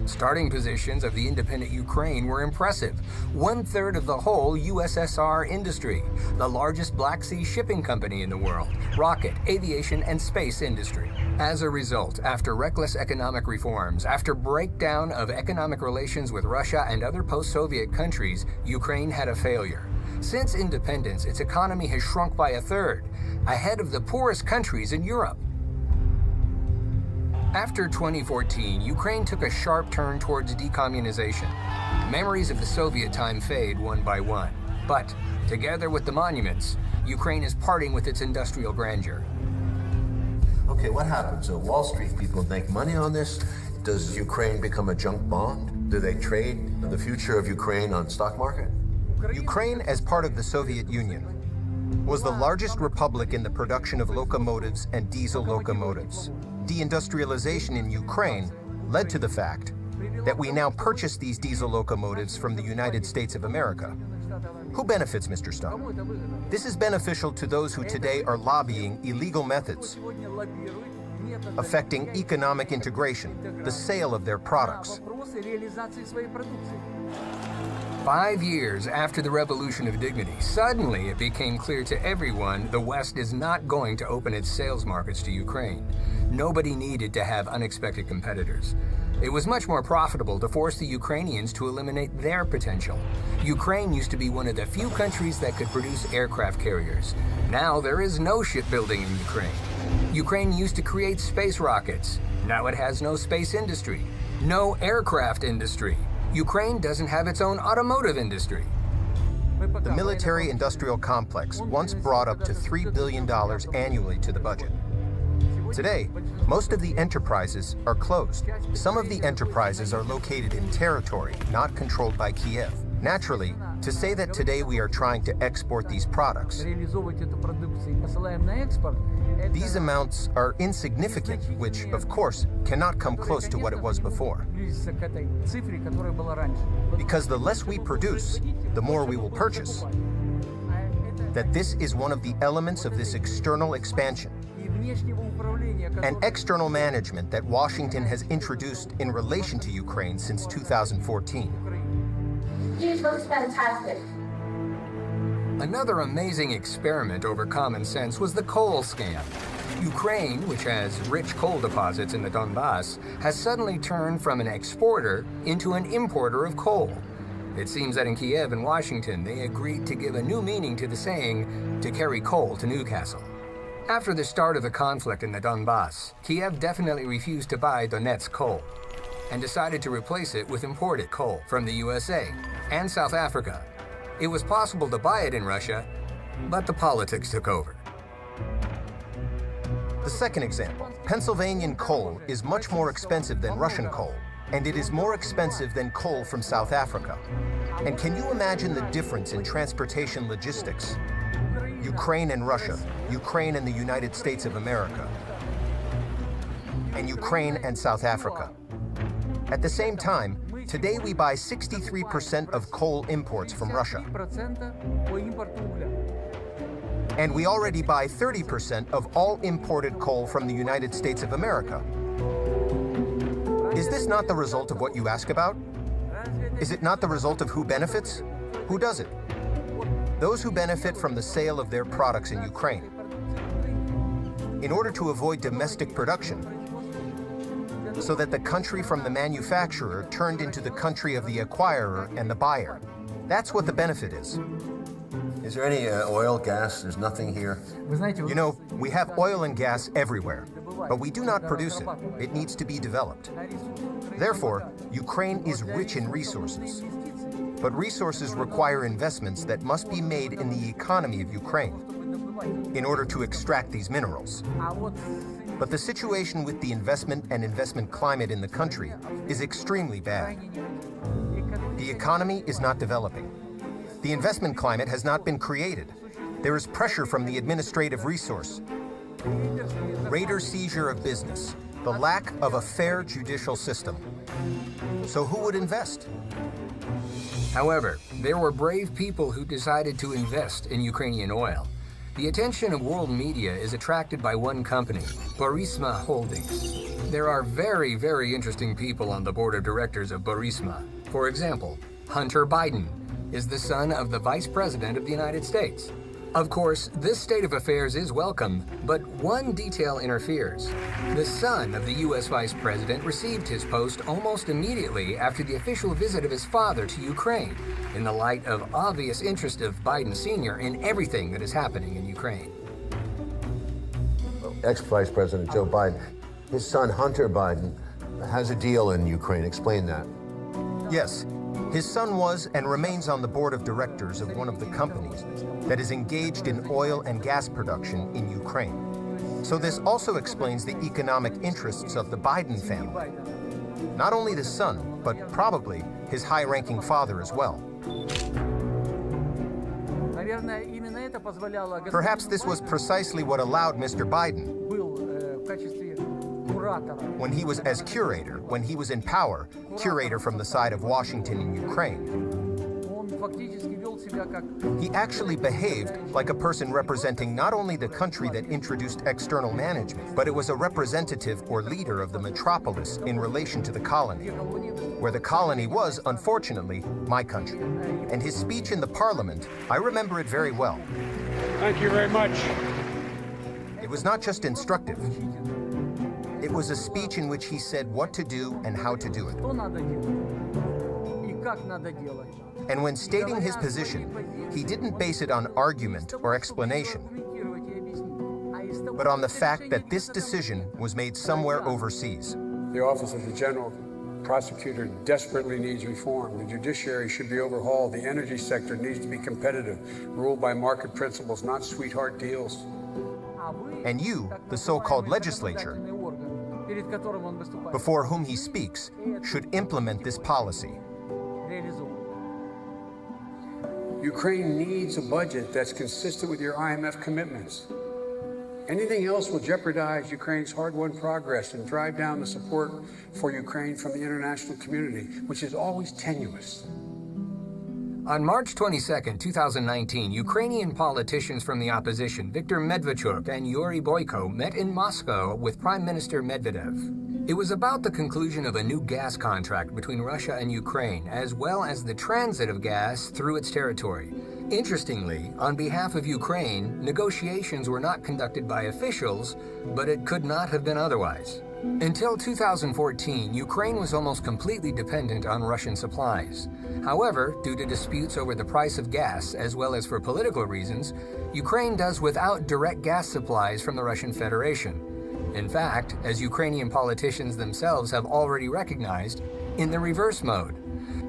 Starting positions of the independent Ukraine were impressive. 1/3 of the whole USSR industry, the largest Black Sea shipping company in the world, rocket, aviation, and space industry. As a result, after reckless economic reforms, after breakdown of economic relations with Russia and other post-Soviet countries, Ukraine had a failure. Since independence, its economy has shrunk by 1/3, ahead of the poorest countries in Europe. After 2014, Ukraine took a sharp turn towards decommunization. Memories of the Soviet time fade one by one. But, together with the monuments, Ukraine is parting with its industrial grandeur. Okay, what happens? So Wall Street people make money on this? Does Ukraine become a junk bond? Do they trade the future of Ukraine on stock market? Ukraine, as part of the Soviet Union, was the largest republic in the production of locomotives and diesel locomotives. Deindustrialization in Ukraine led to the fact that we now purchase these diesel locomotives from the United States of America. Who benefits, Mr. Stone? This is beneficial to those who today are lobbying illegal methods, affecting economic integration, the sale of their products. 5 years after the Revolution of Dignity, suddenly it became clear to everyone the West is not going to open its sales markets to Ukraine. Nobody needed to have unexpected competitors. It was much more profitable to force the Ukrainians to eliminate their potential. Ukraine used to be one of the few countries that could produce aircraft carriers. Now there is no shipbuilding in Ukraine. Ukraine used to create space rockets. Now it has no space industry, no aircraft industry. Ukraine doesn't have its own automotive industry. The military-industrial complex once brought up to $3 billion annually to the budget. Today, most of the enterprises are closed. Some of the enterprises are located in territory not controlled by Kiev. Naturally, to say that today we are trying to export these products, these amounts are insignificant, which, of course, cannot come close to what it was before. Because the less we produce, the more we will purchase. That this is one of the elements of this external expansion. An external management that Washington has introduced in relation to Ukraine since 2014. It looks fantastic. Another amazing experiment over common sense was the coal scam. Ukraine, which has rich coal deposits in the Donbass, has suddenly turned from an exporter into an importer of coal. It seems that in Kiev and Washington, they agreed to give a new meaning to the saying, to carry coal to Newcastle. After the start of the conflict in the Donbass, Kiev definitely refused to buy Donetsk coal and decided to replace it with imported coal from the USA and South Africa. It was possible to buy it in Russia, but the politics took over. The second example, Pennsylvanian coal is much more expensive than Russian coal, and it is more expensive than coal from South Africa. And can you imagine the difference in transportation logistics? Ukraine and Russia, Ukraine and the United States of America, and Ukraine and South Africa. At the same time, today we buy 63% of coal imports from Russia. And we already buy 30% of all imported coal from the United States of America. Is this not the result of what you ask about? Is it not the result of who benefits? Who does it? Those who benefit from the sale of their products in Ukraine. In order to avoid domestic production, so that the country from the manufacturer turned into the country of the acquirer and the buyer. That's what the benefit is. Is there any oil, gas? There's nothing here. You know, we have oil and gas everywhere, but we do not produce it. It needs to be developed. Therefore, Ukraine is rich in resources. But resources require investments that must be made in the economy of Ukraine in order to extract these minerals. But the situation with the investment and investment climate in the country is extremely bad. The economy is not developing. The investment climate has not been created. There is pressure from the administrative resource. Raider seizure of business. The lack of a fair judicial system. So who would invest? However, there were brave people who decided to invest in Ukrainian oil. The attention of world media is attracted by one company, Burisma Holdings. There are very, very interesting people on the board of directors of Burisma. For example, Hunter Biden is the son of the Vice President of the United States. Of course, this state of affairs is welcome, but one detail interferes. The son of the U.S. Vice President received his post almost immediately after the official visit of his father to Ukraine, in the light of obvious interest of Biden Sr. in everything that is happening in Ukraine. Ex-Vice President Joe Biden, his son Hunter Biden has a deal in Ukraine. Explain that. Yes. His son was and remains on the board of directors of one of the companies that is engaged in oil and gas production in Ukraine. So this also explains the economic interests of the Biden family. Not only the son, but probably his high-ranking father as well. Perhaps this was precisely what allowed Mr. Biden, when he was as curator, when he was in power, curator from the side of Washington in Ukraine. He actually behaved like a person representing not only the country that introduced external management, but it was a representative or leader of the metropolis in relation to the colony, where the colony was, unfortunately, my country. And his speech in the parliament, I remember it very well. Thank you very much. It was not just instructive. It was a speech in which he said what to do and how to do it. And when stating his position, he didn't base it on argument or explanation, but on the fact that this decision was made somewhere overseas. The Office of the General Prosecutor desperately needs reform. The judiciary should be overhauled. The energy sector needs to be competitive, ruled by market principles, not sweetheart deals. And you, the so-called legislature, before whom he speaks, should implement this policy. Ukraine needs a budget that's consistent with your IMF commitments. Anything else will jeopardize Ukraine's hard-won progress and drive down the support for Ukraine from the international community, which is always tenuous. On March 22, 2019, Ukrainian politicians from the opposition, Viktor Medvedchuk and Yuri Boyko, met in Moscow with Prime Minister Medvedev. It was about the conclusion of a new gas contract between Russia and Ukraine, as well as the transit of gas through its territory. Interestingly, on behalf of Ukraine, negotiations were not conducted by officials, but it could not have been otherwise. Until 2014, Ukraine was almost completely dependent on Russian supplies. However, due to disputes over the price of gas, as well as for political reasons, Ukraine does without direct gas supplies from the Russian Federation. In fact, as Ukrainian politicians themselves have already recognized, in the reverse mode.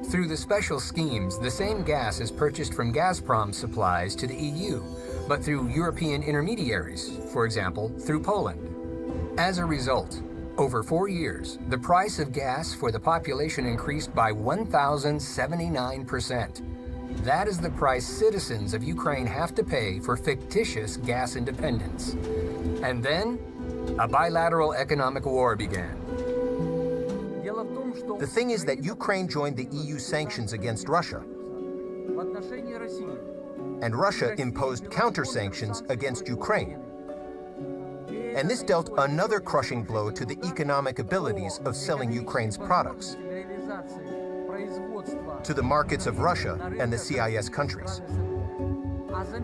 Through the special schemes, the same gas is purchased from Gazprom's supplies to the EU, but through European intermediaries, for example, through Poland. As a result, over 4 years, the price of gas for the population increased by 1,079%. That is the price citizens of Ukraine have to pay for fictitious gas independence. And then, a bilateral economic war began. The thing is that Ukraine joined the EU sanctions against Russia, and Russia imposed counter-sanctions against Ukraine. And this dealt another crushing blow to the economic abilities of selling Ukraine's products to the markets of Russia and the CIS countries.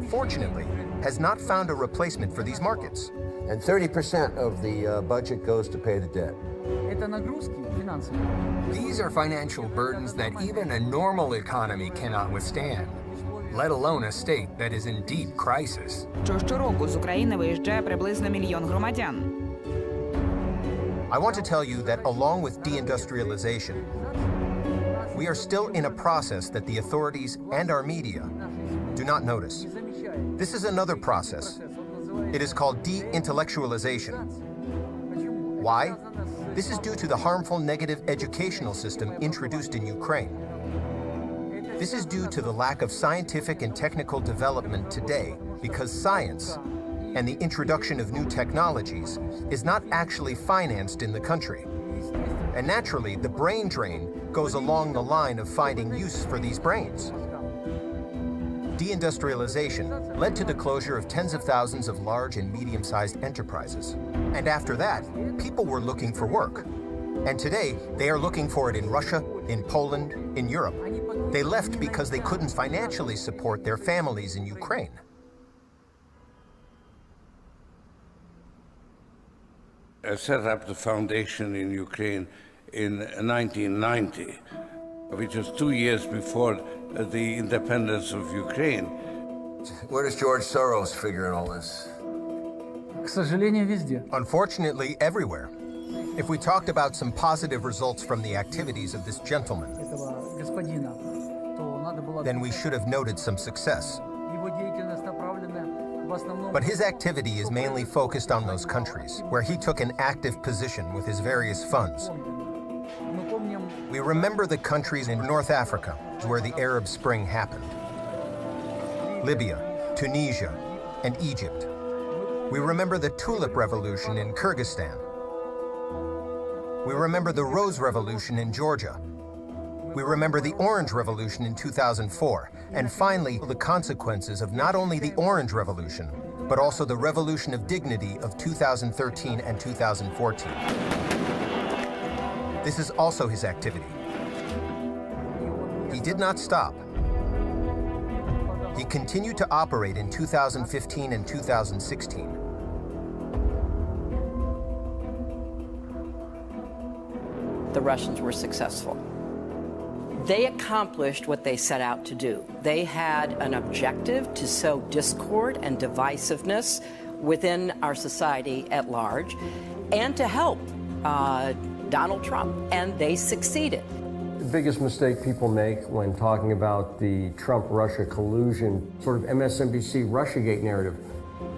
Fortunately, has not found a replacement for these markets. And 30% of the budget goes to pay the debt. These are financial burdens that even a normal economy cannot withstand, let alone a state that is in deep crisis. Щороку з України виїжджає приблизно 1 мільйон громадян. I want to tell you that along with deindustrialization, we are still in a process that the authorities and our media do not notice. This is another process. It is called de-intellectualization. Why? This is due to the harmful negative educational system introduced in Ukraine. This is due to the lack of scientific and technical development today because science and the introduction of new technologies is not actually financed in the country. And naturally, the brain drain goes along the line of finding use for these brains. Deindustrialization led to the closure of tens of thousands of large and medium-sized enterprises. And after that, people were looking for work. And today, they are looking for it in Russia, in Poland, in Europe. They left because they couldn't financially support their families in Ukraine. I set up the foundation in Ukraine in 1990, which was 2 years before the independence of Ukraine. Where does George Soros figure in all this? К сожалению, везде. Unfortunately, everywhere. If we talked about some positive results from the activities of this gentleman, Этого господина, то надо было... then we should have noted some success. Его деятельность направлена в основном... But his activity is mainly focused on those countries where he took an active position with his various funds. We remember the countries in North Africa where the Arab Spring happened. Libya, Tunisia, and Egypt. We remember the Tulip Revolution in Kyrgyzstan. We remember the Rose Revolution in Georgia. We remember the Orange Revolution in 2004. And finally, the consequences of not only the Orange Revolution, but also the Revolution of Dignity of 2013 and 2014. This is also his activity. He did not stop. He continued to operate in 2015 and 2016. The Russians were successful. They accomplished what they set out to do. They had an objective to sow discord and divisiveness within our society at large and to help Donald Trump, and they succeeded. The biggest mistake people make when talking about the Trump-Russia collusion, sort of MSNBC Russiagate narrative.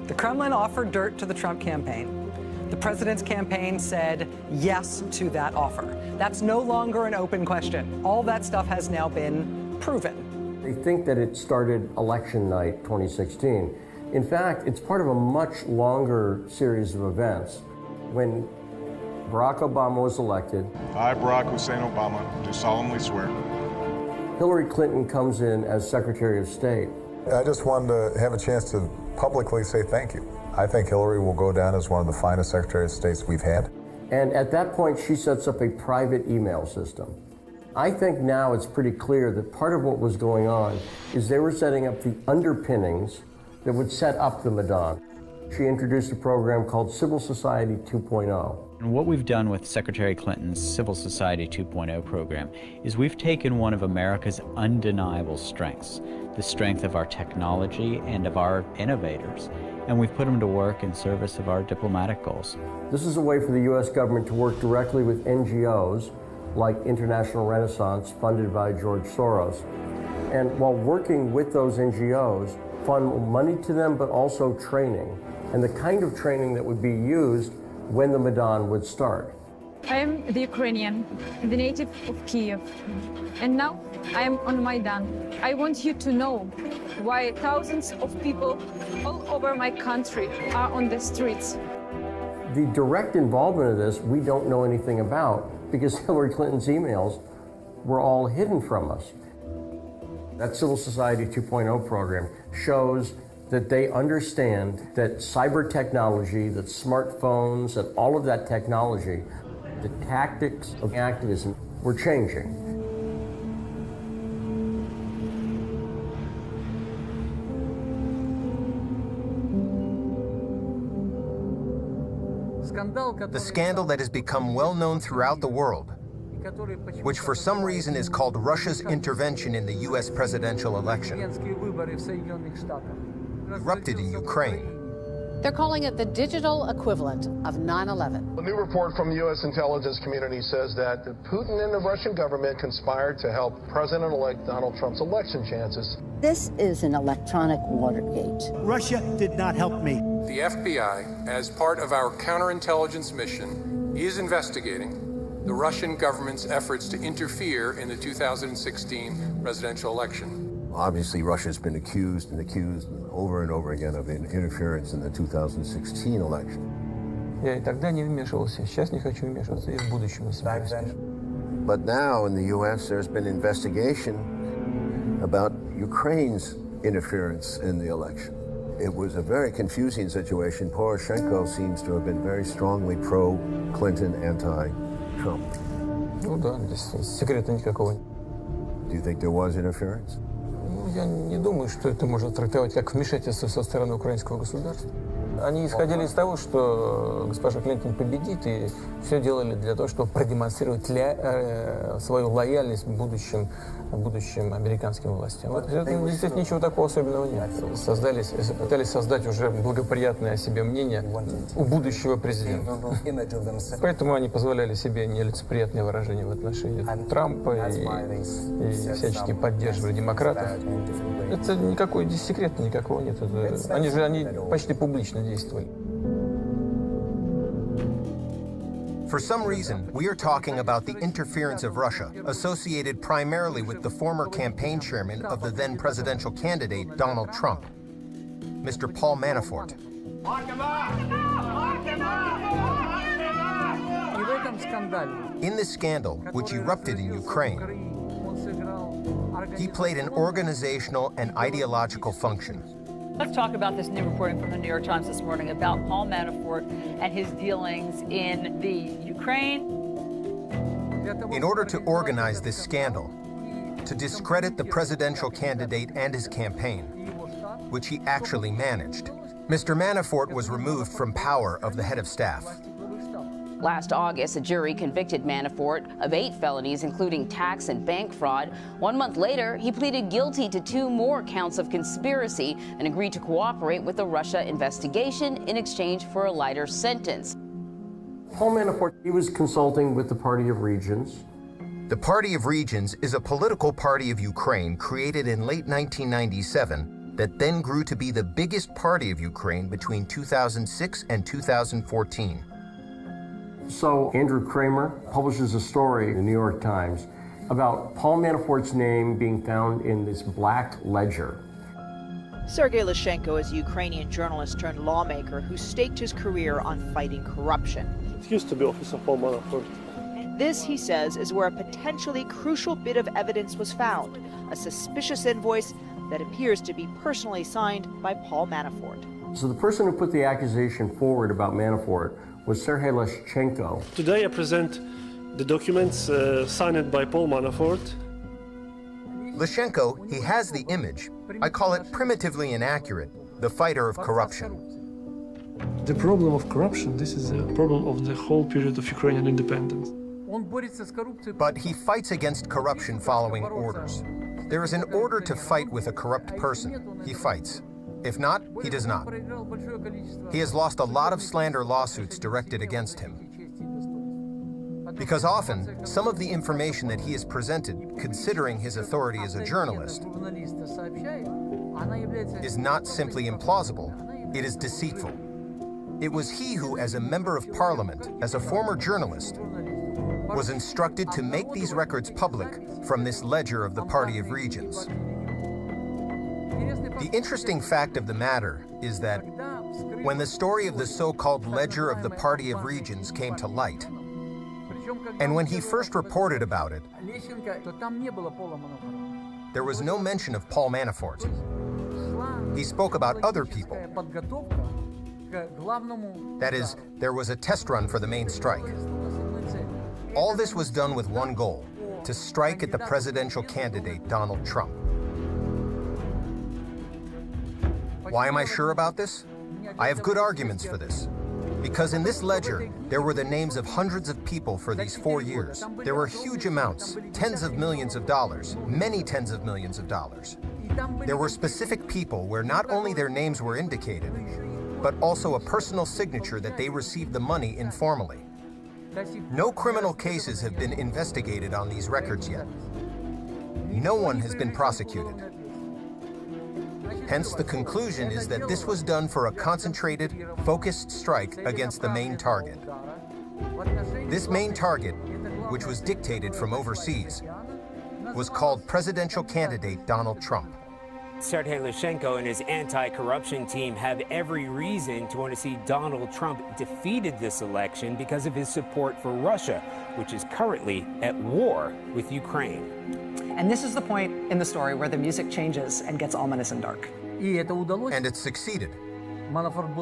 The Kremlin offered dirt to the Trump campaign. The president's campaign said yes to that offer. That's no longer an open question. All that stuff has now been proven. They think that it started election night 2016. In fact, it's part of a much longer series of events. When Barack Obama was elected, I, Barack Hussein Obama, do solemnly swear. Hillary Clinton comes in as Secretary of State. I just wanted to have a chance to publicly say thank you. I think Hillary will go down as one of the finest Secretaries of States we've had. And at that point, she sets up a private email system. I think now it's pretty clear that part of what was going on is they were setting up the underpinnings that would set up the Maidan. She introduced a program called Civil Society 2.0. And what we've done with Secretary Clinton's Civil Society 2.0 program is we've taken one of America's undeniable strengths, the strength of our technology and of our innovators, and we've put them to work in service of our diplomatic goals. This is a way for the U.S. government to work directly with NGOs like International Renaissance, funded by George Soros. And while working with those NGOs, fund money to them, but also training, and the kind of training that would be used when the Maidan would start. I am the Ukrainian, the native of Kiev, and now I am on Maidan. I want you to know why thousands of people all over my country are on the streets. The direct involvement of this, we don't know anything about because Hillary Clinton's emails were all hidden from us. That Civil Society 2.0 program shows that they understand that cyber technology, that smartphones, that all of that technology, the tactics of activism were changing. The scandal that has become well known throughout the world, which for some reason is called Russia's intervention in the U.S. presidential election, erupted in Ukraine. They're calling it the digital equivalent of 9/11. A new report from the U.S. intelligence community says that Putin and the Russian government conspired to help President-elect Donald Trump's election chances. This is an electronic Watergate. Russia did not help me. The FBI, as part of our counterintelligence mission, is investigating the Russian government's efforts to interfere in the 2016 presidential election. Obviously, Russia's been accused over and over again of interference in the 2016 election. Я и тогда не вмешивался, сейчас не хочу вмешиваться, и в будущем не собираюсь. But now in the U.S., there's been investigation about Ukraine's interference in the election. It was a very confusing situation. Poroshenko seems to have been very strongly pro-Clinton, anti-Trump. Ну да, здесь секрета никакого. Do you think there was interference? Я не думаю, что это можно трактовать как вмешательство со стороны украинского государства. Они исходили из того, что госпожа Клинтон победит, и все делали для того, чтобы продемонстрировать свою лояльность будущим американским властям. Здесь ничего такого особенного нет. Пытались создать уже благоприятное о себе мнение у будущего президента. Поэтому они позволяли себе нелицеприятные выражения в отношении Трампа и всячески поддерживали демократов. Это никакой здесь секрета никакого нет. Они почти публично действовали. For some reason, we are talking about the interference of Russia, associated primarily with the former campaign chairman of the then presidential candidate, Donald Trump, Mr. Paul Manafort. In this scandal, which erupted in Ukraine, he played an organizational and ideological function. Let's talk about this new reporting from the New York Times this morning about Paul Manafort and his dealings in the Ukraine. In order to organize this scandal, to discredit the presidential candidate and his campaign, which he actually managed, Mr. Manafort was removed from power of the head of staff. Last August, a jury convicted Manafort of 8 felonies, including tax and bank fraud. 1 month later, he pleaded guilty to 2 more counts of conspiracy and agreed to cooperate with the Russia investigation in exchange for a lighter sentence. Paul Manafort, he was consulting with the Party of Regions. The Party of Regions is a political party of Ukraine created in late 1997 that then grew to be the biggest party of Ukraine between 2006 and 2014. So Andrew Kramer publishes a story in the New York Times about Paul Manafort's name being found in this black ledger. Sergei Lyshenko is a Ukrainian journalist turned lawmaker who staked his career on fighting corruption. It used to be Office of Paul Manafort. This, he says, is where a potentially crucial bit of evidence was found, a suspicious invoice that appears to be personally signed by Paul Manafort. So the person who put the accusation forward about Manafort was Sergei Leshchenko. Today I present the documents signed by Paul Manafort. Leshchenko, he has the image. I call it primitively inaccurate, the fighter of corruption. The problem of corruption, this is a problem of the whole period of Ukrainian independence. But he fights against corruption following orders. There is an order to fight with a corrupt person. He fights. If not, he does not. He has lost a lot of slander lawsuits directed against him. Because often, some of the information that he has presented, considering his authority as a journalist, is not simply implausible, it is deceitful. It was he who, as a member of parliament, as a former journalist, was instructed to make these records public from this ledger of the Party of Regions. The interesting fact of the matter is that when the story of the so-called ledger of the Party of Regions came to light, and when he first reported about it, there was no mention of Paul Manafort. He spoke about other people. That is, there was a test run for the main strike. All this was done with one goal, to strike at the presidential candidate, Donald Trump. Why am I sure about this? I have good arguments for this. Because in this ledger, there were the names of hundreds of people for these 4 years. There were huge amounts, tens of millions of dollars, many tens of millions of dollars. There were specific people where not only their names were indicated, but also a personal signature that they received the money informally. No criminal cases have been investigated on these records yet. No one has been prosecuted. Hence, the conclusion is that this was done for a concentrated, focused strike against the main target. This main target, which was dictated from overseas, was called presidential candidate Donald Trump. Sergei Leshchenko and his anti-corruption team have every reason to want to see Donald Trump defeated this election because of his support for Russia, which is currently at war with Ukraine. And this is the point in the story where the music changes and gets ominous and dark. And it succeeded. Manafort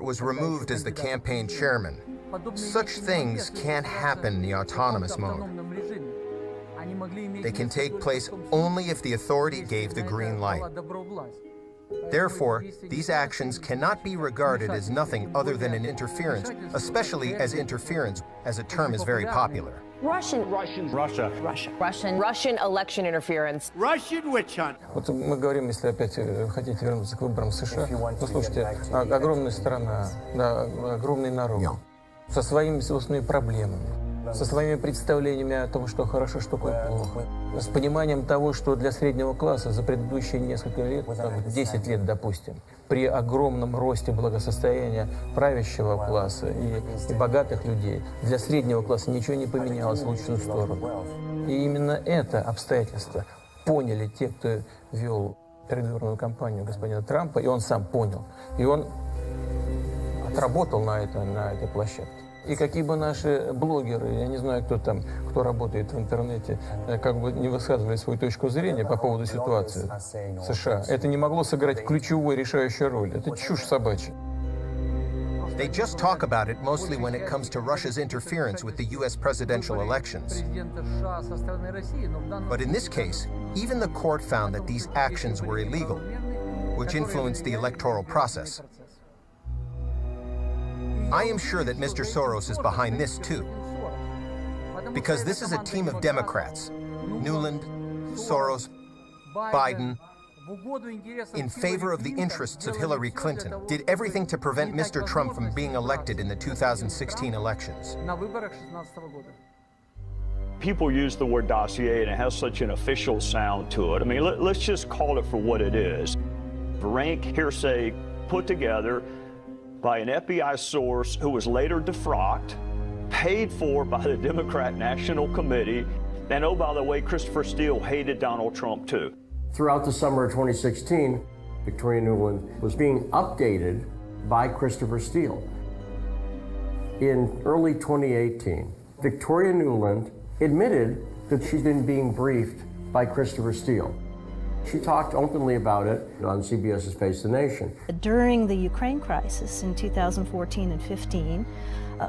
was removed as the campaign chairman. Such things can't happen in the autonomous mode. They can take place only if the authority gave the green light. Therefore, these actions cannot be regarded as nothing other than an interference, especially as interference, as a term is very popular. Russian election interference. Russian witch hunt. Вот мы говорим, если опять хотите вернуться к выборам в США, послушайте, огромная страна, да, огромный народ, со своими собственными проблемами, со своими представлениями о том, что хорошо, что плохо, с пониманием того, что для среднего класса за предыдущие несколько лет, 10 лет, допустим, при огромном росте благосостояния правящего класса и богатых людей, для среднего класса ничего не поменялось в лучшую сторону. И именно это обстоятельство поняли те, кто вел предвыборную кампанию господина Трампа, и он сам понял. И он отработал на этой площадке. И какие бы наши блогеры, я не знаю, кто там, кто работает в интернете, как бы не высказывали свою точку зрения по поводу ситуации в США, это не могло сыграть ключевую решающую роль. Это чушь собачья. They just talk about it mostly when it comes to Russia's interference with the U.S. presidential elections. But in this case, even the court found that these actions were illegal, which influenced the electoral process. I am sure that Mr. Soros is behind this too, because this is a team of Democrats, Nuland, Soros, Biden, in favor of the interests of Hillary Clinton, did everything to prevent Mr. Trump from being elected in the 2016 elections. People use the word dossier and it has such an official sound to it. I mean, let's just call it for what it is. Rank hearsay put together by an FBI source who was later defrocked, paid for by the Democrat National Committee, and oh, by the way, Christopher Steele hated Donald Trump too. Throughout the summer of 2016, Victoria Nuland was being updated by Christopher Steele. In early 2018, Victoria Nuland admitted that she'd been being briefed by Christopher Steele. She talked openly about it on CBS's Face the Nation. During the Ukraine crisis in 2014 and 15,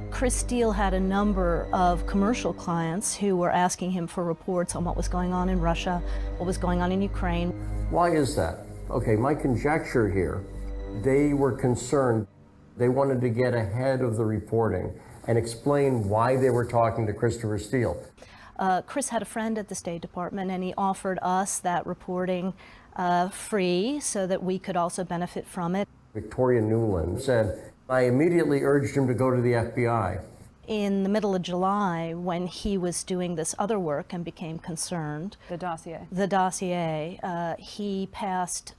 Chris Steele had a number of commercial clients who were asking him for reports on what was going on in Russia, what was going on in Ukraine. Why is that? Okay, my conjecture here, they were concerned. They wanted to get ahead of the reporting and explain why they were talking to Christopher Steele. Chris had a friend at the State Department, and he offered us that reporting free so that we could also benefit from it. Victoria Nuland said, I immediately urged him to go to the FBI. In the middle of July, when he was doing this other work and became concerned, The dossier. He passed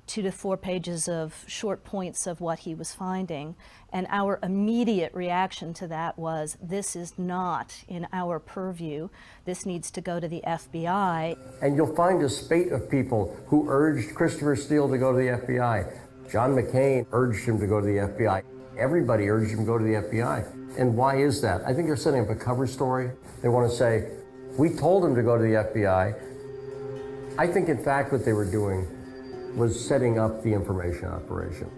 2 to 4 pages of short points of what he was finding. And our immediate reaction to that was, this is not in our purview. This needs to go to the FBI. And you'll find a spate of people who urged Christopher Steele to go to the FBI. John McCain urged him to go to the FBI. Everybody urged him to go to the FBI. And why is that? I think they're setting up a cover story. They want to say, we told him to go to the FBI. I think, in fact, what they were doing was setting up the information operation.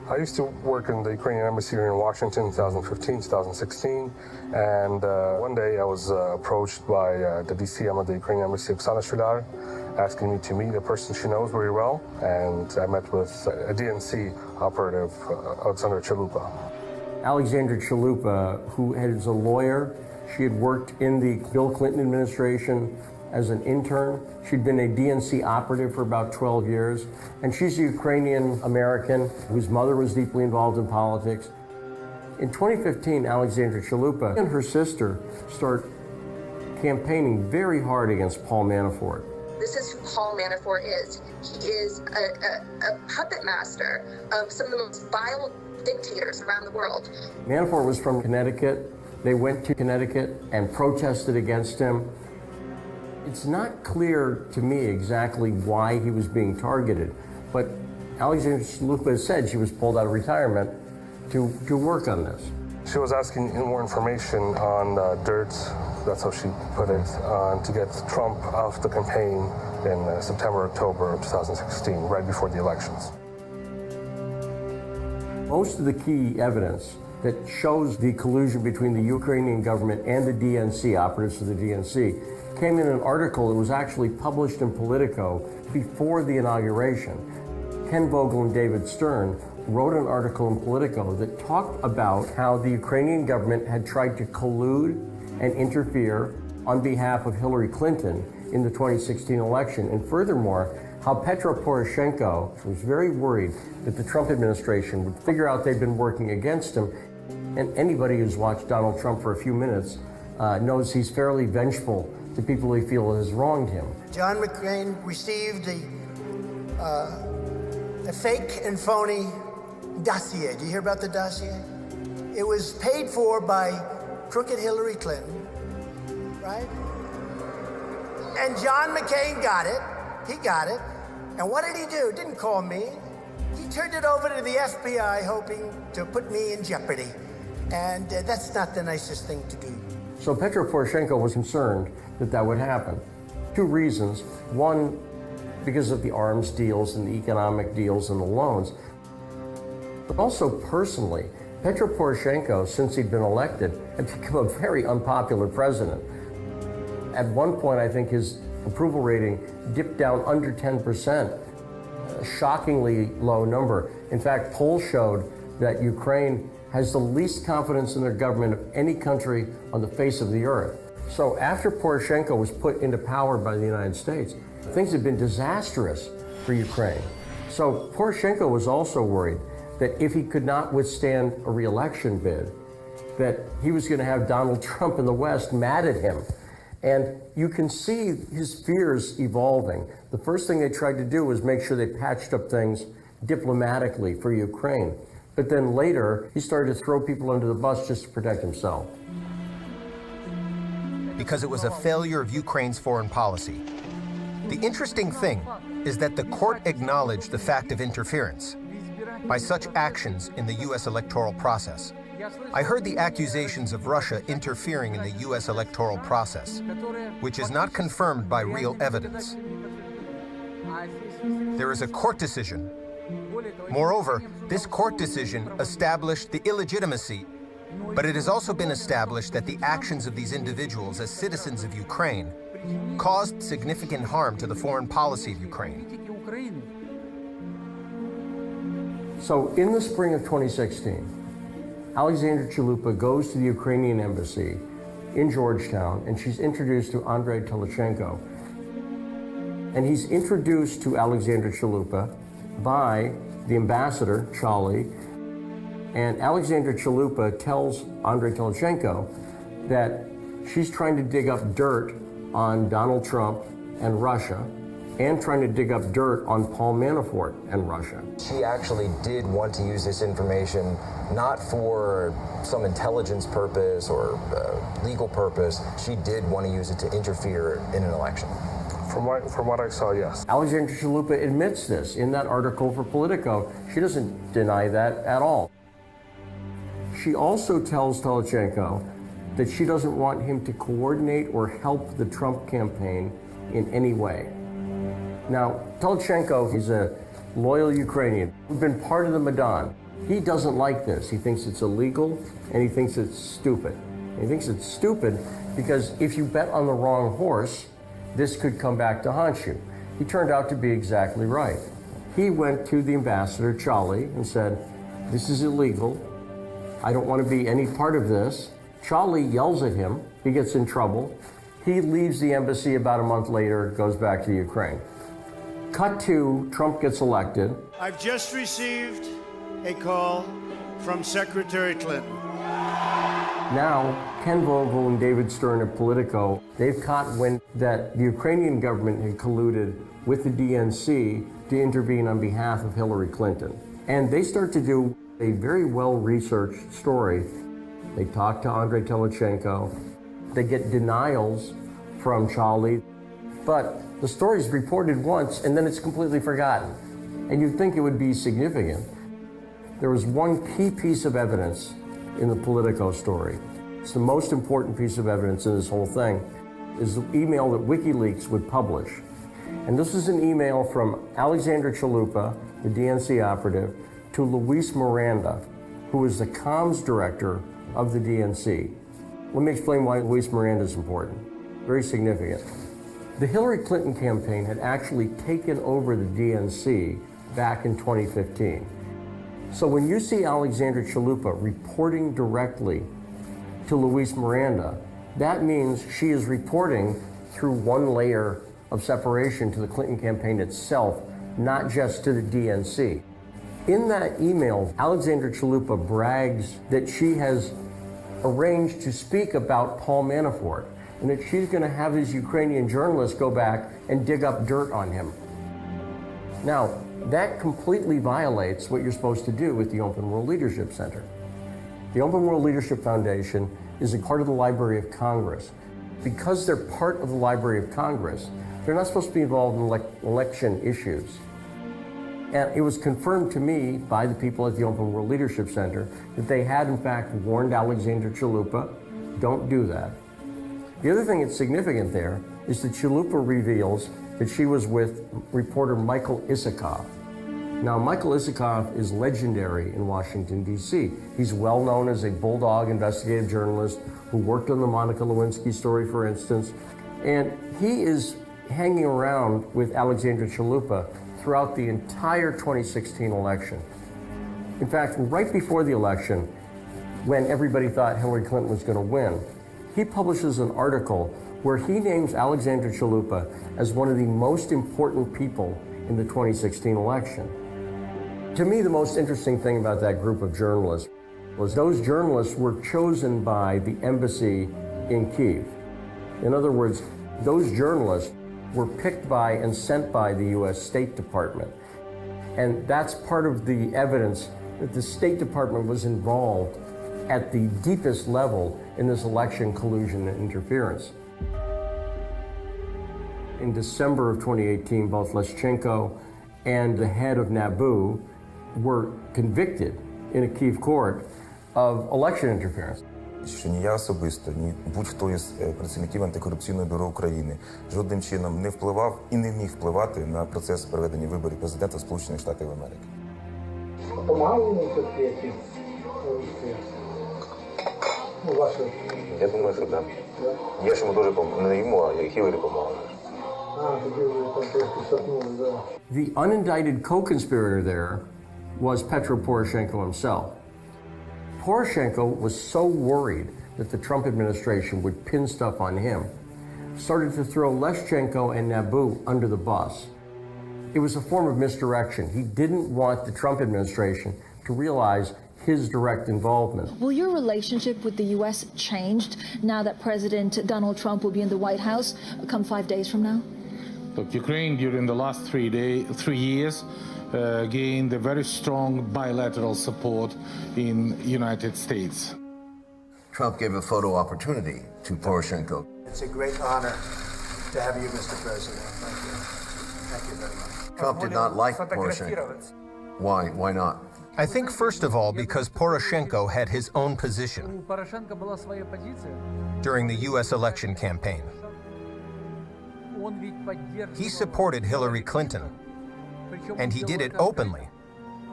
I used to work in the Ukrainian embassy here in Washington, 2015, 2016, and one day I was approached by the DC of the Ukrainian embassy, Oksana Shular, asking me to meet a person she knows very well, and I met with a DNC operative, Alexandra Chalupa. Alexandra Chalupa, who is a lawyer, she had worked in the Bill Clinton administration as an intern. She'd been a DNC operative for about 12 years, and she's a Ukrainian American whose mother was deeply involved in politics. In 2015, Alexandra Chalupa and her sister start campaigning very hard against Paul Manafort. This is who Paul Manafort is. He is a puppet master of some of the most vile dictators around the world. Manafort was from Connecticut. They went to Connecticut and protested against him. It's not clear to me exactly why he was being targeted, but Alexandra Chalupa said she was pulled out of retirement to work on this. She was asking more information on dirt, that's how she put it, to get Trump off the campaign in September, October of 2016, right before the elections. Most of the key evidence that shows the collusion between the Ukrainian government and the DNC, operatives of the DNC, came in an article that was actually published in Politico before the inauguration. Ken Vogel and David Stern wrote an article in Politico that talked about how the Ukrainian government had tried to collude and interfere on behalf of Hillary Clinton in the 2016 election. And furthermore, how Petro Poroshenko was very worried that the Trump administration would figure out they'd been working against him. And anybody who's watched Donald Trump for a few minutes knows he's fairly vengeful to people he feels has wronged him. John McCain received a fake and phony dossier. Do you hear about the dossier? It was paid for by crooked Hillary Clinton, right? And John McCain got it. He got it. And what did he do? Didn't call me. He turned it over to the FBI, hoping to put me in jeopardy. And that's not the nicest thing to do. So Petro Poroshenko was concerned that that would happen. 2 reasons. One, because of the arms deals and the economic deals and the loans. But also personally, Petro Poroshenko, since he'd been elected, had become a very unpopular president. At one point, I think his approval rating dipped down under 10%, a shockingly low number. In fact, polls showed that Ukraine has the least confidence in their government of any country on the face of the earth. So after Poroshenko was put into power by the United States, things have been disastrous for Ukraine. So Poroshenko was also worried that if he could not withstand a re-election bid, that he was going to have Donald Trump in the West mad at him. And you can see his fears evolving. The first thing they tried to do was make sure they patched up things diplomatically for Ukraine. But then later, he started to throw people under the bus just to protect himself. Because it was a failure of Ukraine's foreign policy. The interesting thing is that the court acknowledged the fact of interference by such actions in the U.S. electoral process. I heard the accusations of Russia interfering in the U.S. electoral process, which is not confirmed by real evidence. There is a court decision. Moreover, this court decision established the illegitimacy, but it has also been established that the actions of these individuals as citizens of Ukraine caused significant harm to the foreign policy of Ukraine. So in the spring of 2016, Alexandra Chalupa goes to the Ukrainian embassy in Georgetown, and she's introduced to Andrei Telchenko. And he's introduced to Alexandra Chalupa by the ambassador, Charlie, and Alexandra Chalupa tells Andrei Telchenko that she's trying to dig up dirt on Donald Trump and Russia, and trying to dig up dirt on Paul Manafort and Russia. She actually did want to use this information not for some intelligence purpose or legal purpose. She did want to use it to interfere in an election. From what I saw, yes. Alexandra Chalupa admits this in that article for Politico. She doesn't deny that at all. She also tells Telchenko that she doesn't want him to coordinate or help the Trump campaign in any way. Now, Telchenko is a loyal Ukrainian who's been part of the Maidan. He doesn't like this. He thinks it's illegal, and he thinks it's stupid. And he thinks it's stupid because if you bet on the wrong horse, this could come back to haunt you. He turned out to be exactly right. He went to the ambassador, Charlie, and said, "This is illegal. I don't want to be any part of this." Charlie yells at him. He gets in trouble. He leaves the embassy about a month later, goes back to Ukraine. Cut to, Trump gets elected. I've just received a call from Secretary Clinton. Now, Ken Vogel and David Stern of Politico, they've caught wind that the Ukrainian government had colluded with the DNC to intervene on behalf of Hillary Clinton. And they start to do a very well-researched story. They talk to Andrei Telchenko. They get denials from Charlie. But the story's reported once, and then it's completely forgotten. And you'd think it would be significant. There was one key piece of evidence in the Politico story. It's the most important piece of evidence in this whole thing, is the email that WikiLeaks would publish. And this is an email from Alexandra Chalupa, the DNC operative, to Luis Miranda, who is the comms director of the DNC. Let me explain why Luis Miranda is important. Very significant. The Hillary Clinton campaign had actually taken over the DNC back in 2015. So when you see Alexandra Chalupa reporting directly to Luis Miranda, that means she is reporting through one layer of separation to the Clinton campaign itself, not just to the DNC. In that email, Alexandra Chalupa brags that she has arranged to speak about Paul Manafort, and that she's going to have his Ukrainian journalists go back and dig up dirt on him. Now, that completely violates what you're supposed to do with the Open World Leadership Center. The Open World Leadership Foundation is a part of the Library of Congress. Because they're part of the Library of Congress, they're not supposed to be involved in election issues. And it was confirmed to me by the people at the Open World Leadership Center that they had in fact warned Alexandra Chalupa, don't do that. The other thing that's significant there is that Chalupa reveals that she was with reporter Michael Isikoff. Now, Michael Isikoff is legendary in Washington, D.C. He's well known as a bulldog investigative journalist who worked on the Monica Lewinsky story, for instance. And he is hanging around with Alexandra Chalupa throughout the entire 2016 election. In fact, right before the election, when everybody thought Hillary Clinton was going to win, he publishes an article where he names Alexandra Chalupa as one of the most important people in the 2016 election. To me, the most interesting thing about that group of journalists was those journalists were chosen by the embassy in Kyiv. In other words, those journalists were picked by and sent by the U.S. State Department. And that's part of the evidence that the State Department was involved at the deepest level in this election collusion and interference. In December of 2018, both Leshchenko and the head of NABU were convicted in a Kyiv court of election interference. Що ні я особисто, ні будь-хто із працівників антикорупційного бюро України жодним чином не впливав і не міг впливати на процес проведення виборів президента Сполучених Штатів Америки. Я думаю, що так. Я ж йому дуже допомагав. Не йому, а Хіларі допомагав. The unindicted co-conspirator there was Petro Poroshenko himself. Poroshenko was so worried that the Trump administration would pin stuff on him, started to throw Leshchenko and Naboo under the bus. It was a form of misdirection. He didn't want the Trump administration to realize his direct involvement. Will your relationship with the U.S. changed now that President Donald Trump will be in the White House come 5 days from now? Look, Ukraine during the last 3 years gained a very strong bilateral support in the United States. Trump gave a photo opportunity to Poroshenko. It's a great honor to have you, Mr. President. Thank you. Thank you very much. Trump did not like Poroshenko. Why? Why not? I think, first of all, because Poroshenko had his own position during the U.S. election campaign. He supported Hillary Clinton, and he did it openly.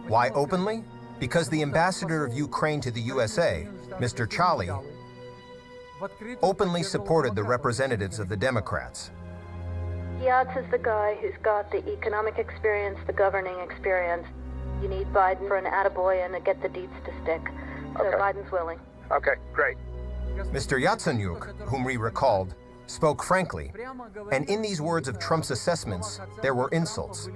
Why openly? Because the ambassador of Ukraine to the USA, Mr. Chali, openly supported the representatives of the Democrats. Yats is the guy who's got the economic experience, the governing experience. You need Biden for an attaboy and to get the deeds to stick. So Biden's willing. Okay, great. Mr. Yatsenyuk, whom we recalled, spoke frankly, and in these words of Trump's assessments, there were insults.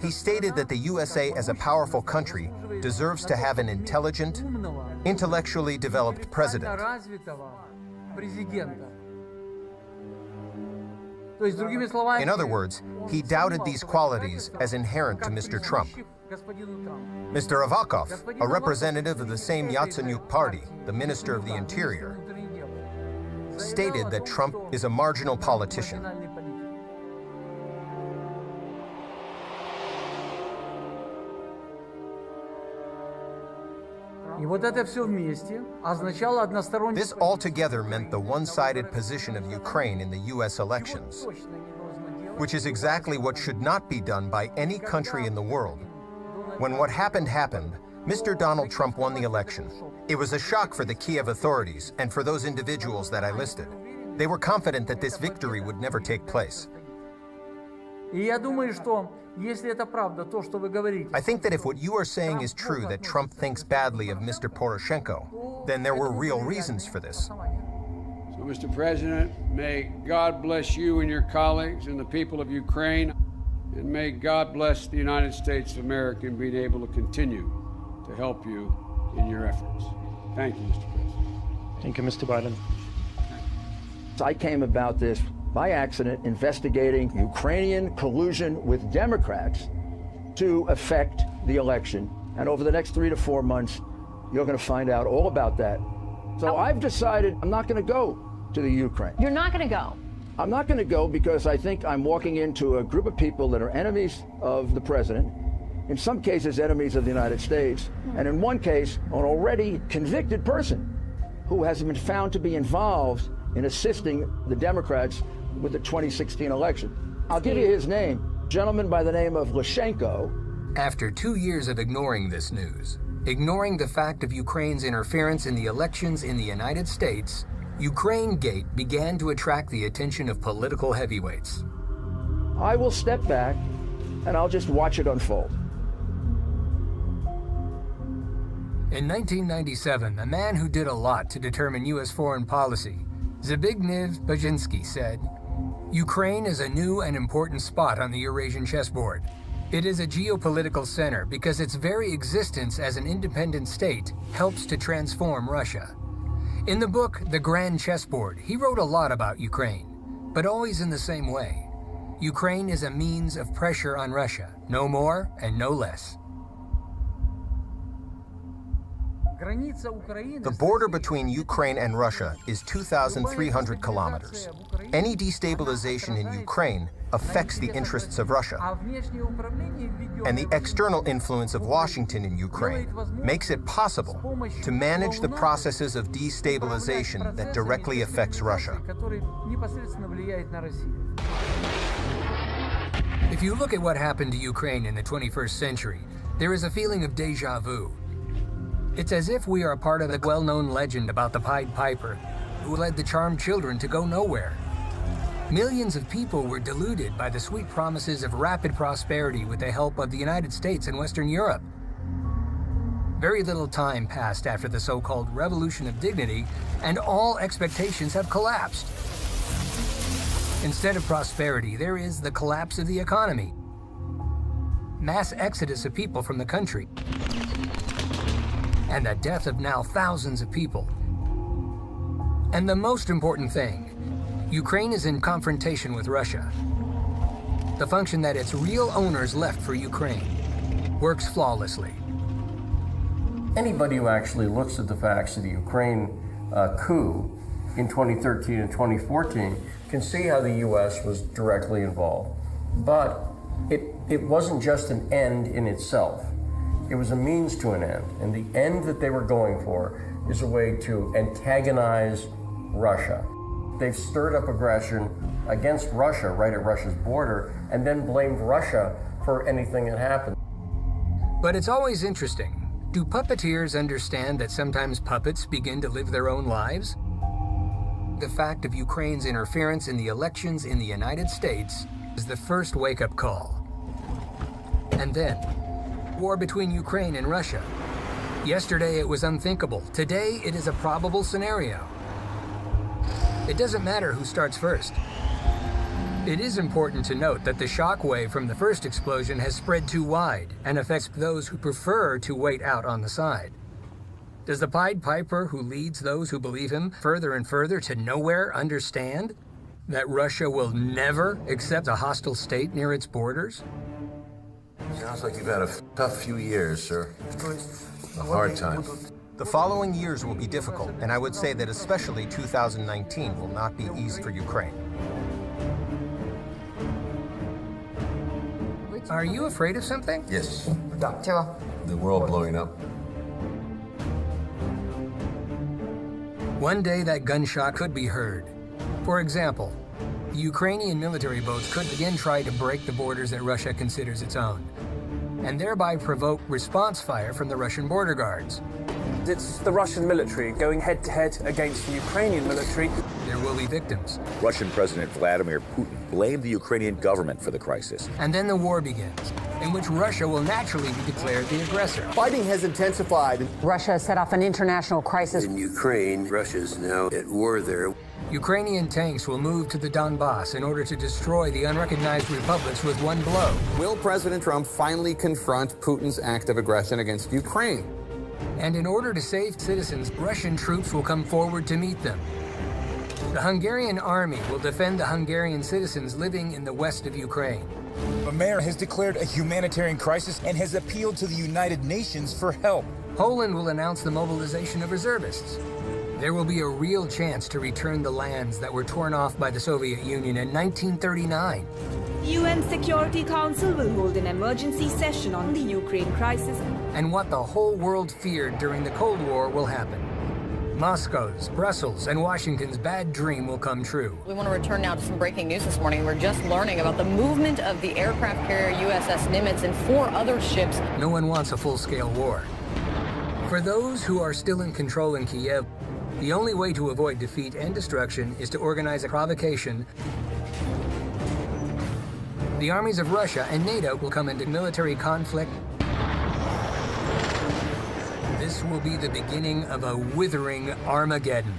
He stated that the USA as a powerful country deserves to have an intelligent, intellectually developed president. In other words, he doubted these qualities as inherent to Mr. Trump. Mr. Avakov, a representative of the same Yatsenyuk party, the Minister of the Interior, stated that Trump is a marginal politician. This altogether meant the one-sided position of Ukraine in the U.S. elections, which is exactly what should not be done by any country in the world. When what happened happened, Mr. Donald Trump won the election. It was a shock for the Kiev authorities and for those individuals that I listed. They were confident that this victory would never take place. I think that if what you are saying is true, that Trump thinks badly of Mr. Poroshenko, then there were real reasons for this. So, Mr. President, may God bless you and your colleagues and the people of Ukraine, and may God bless the United States of America in being able to continue to help you in your efforts. Thank you, Mr. President. Thank you, Mr. Biden. I came about this by accident investigating Ukrainian collusion with Democrats to affect the election. And over the next 3 to 4 months, you're going to find out all about that. So I've decided I'm not going to go to the Ukraine. You're not going to go? I'm not going to go because I think I'm walking into a group of people that are enemies of the president, in some cases enemies of the United States, and in one case, an already convicted person who has been found to be involved in assisting the Democrats with the 2016 election. I'll give you his name, a gentleman by the name of Leshchenko. After 2 years of ignoring this news, ignoring the fact of Ukraine's interference in the elections in the United States, Ukraine Gate began to attract the attention of political heavyweights. I will step back and I'll just watch it unfold. In 1997, a man who did a lot to determine U.S. foreign policy, Zbigniew Brzezinski, said, "Ukraine is a new and important spot on the Eurasian chessboard. It is a geopolitical center because its very existence as an independent state helps to transform Russia." In the book, The Grand Chessboard, he wrote a lot about Ukraine, but always in the same way. Ukraine is a means of pressure on Russia, no more and no less. The border between Ukraine and Russia is 2,300 kilometers. Any destabilization in Ukraine affects the interests of Russia. And the external influence of Washington in Ukraine makes it possible to manage the processes of destabilization that directly affects Russia. If you look at what happened to Ukraine in the 21st century, there is a feeling of déjà vu. It's as if we are a part of the well-known legend about the Pied Piper who led the charmed children to go nowhere. Millions of people were deluded by the sweet promises of rapid prosperity with the help of the United States and Western Europe. Very little time passed after the so-called Revolution of Dignity, and all expectations have collapsed. Instead of prosperity, there is the collapse of the economy, mass exodus of people from the country, and the death of now thousands of people. And the most important thing, Ukraine is in confrontation with Russia. The function that its real owners left for Ukraine works flawlessly. Anybody who actually looks at the facts of the Ukraine coup in 2013 and 2014 can see how the U.S. was directly involved. But it wasn't just an end in itself. It was a means to an end. And the end that they were going for is a way to antagonize Russia. They've stirred up aggression against Russia right at Russia's border and then blamed Russia for anything that happened. But it's always interesting. Do puppeteers understand that sometimes puppets begin to live their own lives? The fact of Ukraine's interference in the elections in the United States is the first wake-up call. And then, war between Ukraine and Russia. Yesterday it was unthinkable. Today it is a probable scenario. It doesn't matter who starts first. It is important to note that the shock wave from the first explosion has spread too wide and affects those who prefer to wait out on the side. Does the Pied Piper who leads those who believe him further and further to nowhere understand that Russia will never accept a hostile state near its borders? Sounds like you've had a tough few years, sir. A hard time. The following years will be difficult, and I would say that especially 2019 will not be easy for Ukraine. Are you afraid of something? Yes. The world blowing up. One day that gunshot could be heard. For example, the Ukrainian military boats could again try to break the borders that Russia considers its own, and thereby provoke response fire from the Russian border guards. It's the Russian military going head-to-head against the Ukrainian military. There will be victims. Russian President Vladimir Putin blamed the Ukrainian government for the crisis. And then the war begins, in which Russia will naturally be declared the aggressor. Fighting has intensified. Russia set off an international crisis. In Ukraine, Russia's now at war there. Ukrainian tanks will move to the Donbass in order to destroy the unrecognized republics with one blow. Will President Trump finally confront Putin's act of aggression against Ukraine? And in order to save citizens, Russian troops will come forward to meet them. The Hungarian army will defend the Hungarian citizens living in the west of Ukraine. The mayor has declared a humanitarian crisis and has appealed to the United Nations for help. Poland will announce the mobilization of reservists. There will be a real chance to return the lands that were torn off by the Soviet Union in 1939. UN Security Council will hold an emergency session on the Ukraine crisis. And what the whole world feared during the Cold War will happen. Moscow's, Brussels, and Washington's bad dream will come true. We want to return now to some breaking news this morning. We're just learning about the movement of the aircraft carrier USS Nimitz and 4 other ships. No one wants a full-scale war. For those who are still in control in Kiev, the only way to avoid defeat and destruction is to organize a provocation. The armies of Russia and NATO will come into military conflict. This will be the beginning of a withering Armageddon.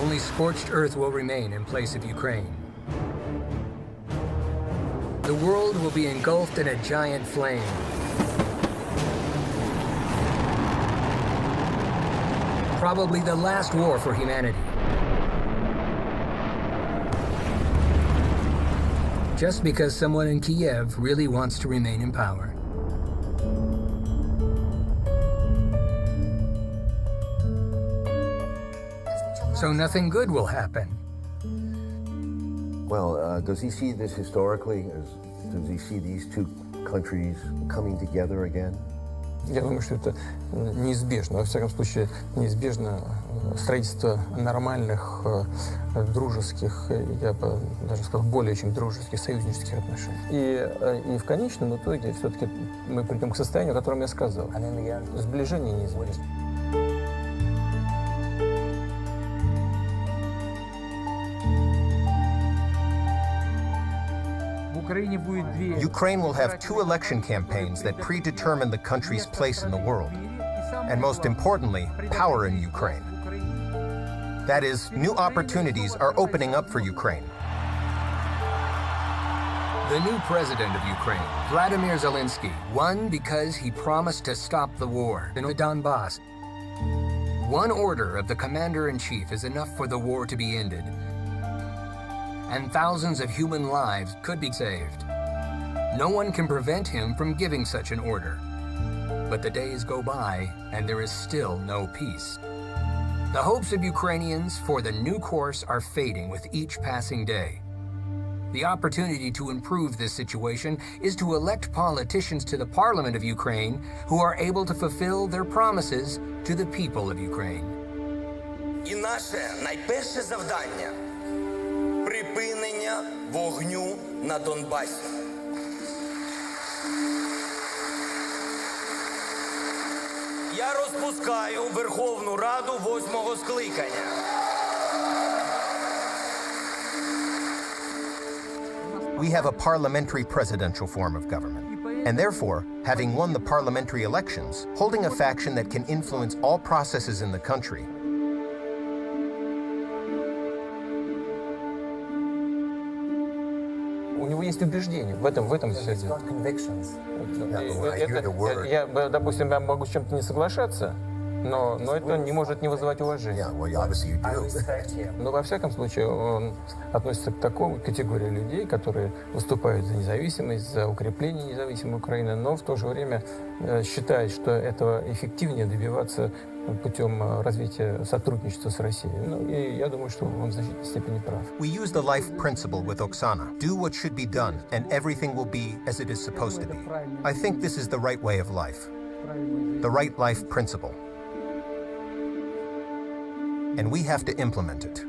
Only scorched earth will remain in place of Ukraine. The world will be engulfed in a giant flame. Probably the last war for humanity. Just because someone in Kiev really wants to remain in power. so nothing good will happen. Well, does he see this historically? Does he see these two countries coming together again? Я думаю, что это неизбежно. Во всяком случае, неизбежно строительство нормальных, дружеских, я бы даже сказал, более чем дружеских, союзнических отношений. И в конечном итоге все-таки мы придем к состоянию, о котором я сказал. Сближение неизбежно. Ukraine will have two election campaigns that predetermine the country's place in the world, and most importantly, power in Ukraine. That is, new opportunities are opening up for Ukraine. The new president of Ukraine, Vladimir Zelensky, won because he promised to stop the war in the Donbass. One order of the commander-in-chief is enough for the war to be ended, and thousands of human lives could be saved. No one can prevent him from giving such an order. But the days go by, and there is still no peace. The hopes of Ukrainians for the new course are fading with each passing day. The opportunity to improve this situation is to elect politicians to the parliament of Ukraine who are able to fulfill their promises to the people of Ukraine. І наше найперше завдання – припинення вогню на Донбасі. Я розпускаю Верховну Раду 8-го скликання. We have a parliamentary presidential form of government, and therefore, having won the parliamentary elections, holding a faction that can influence all processes in the country, У него есть убеждения, в этом все дело. Я, допустим, я могу с чем-то не соглашаться, но это не может не вызывать уважения. Но во всяком случае он относится к такой категории людей, которые выступают за независимость, за укрепление независимой Украины, но в то же время считает, что этого эффективнее добиваться путем развития сотрудничества с Россией. Ну, и я думаю, что он в значительной степени прав. we use the life principle with Oksana. Do what should be done, and everything will be as it is supposed to be. I think this is the right way of life. The right life principle. And we have to implement it.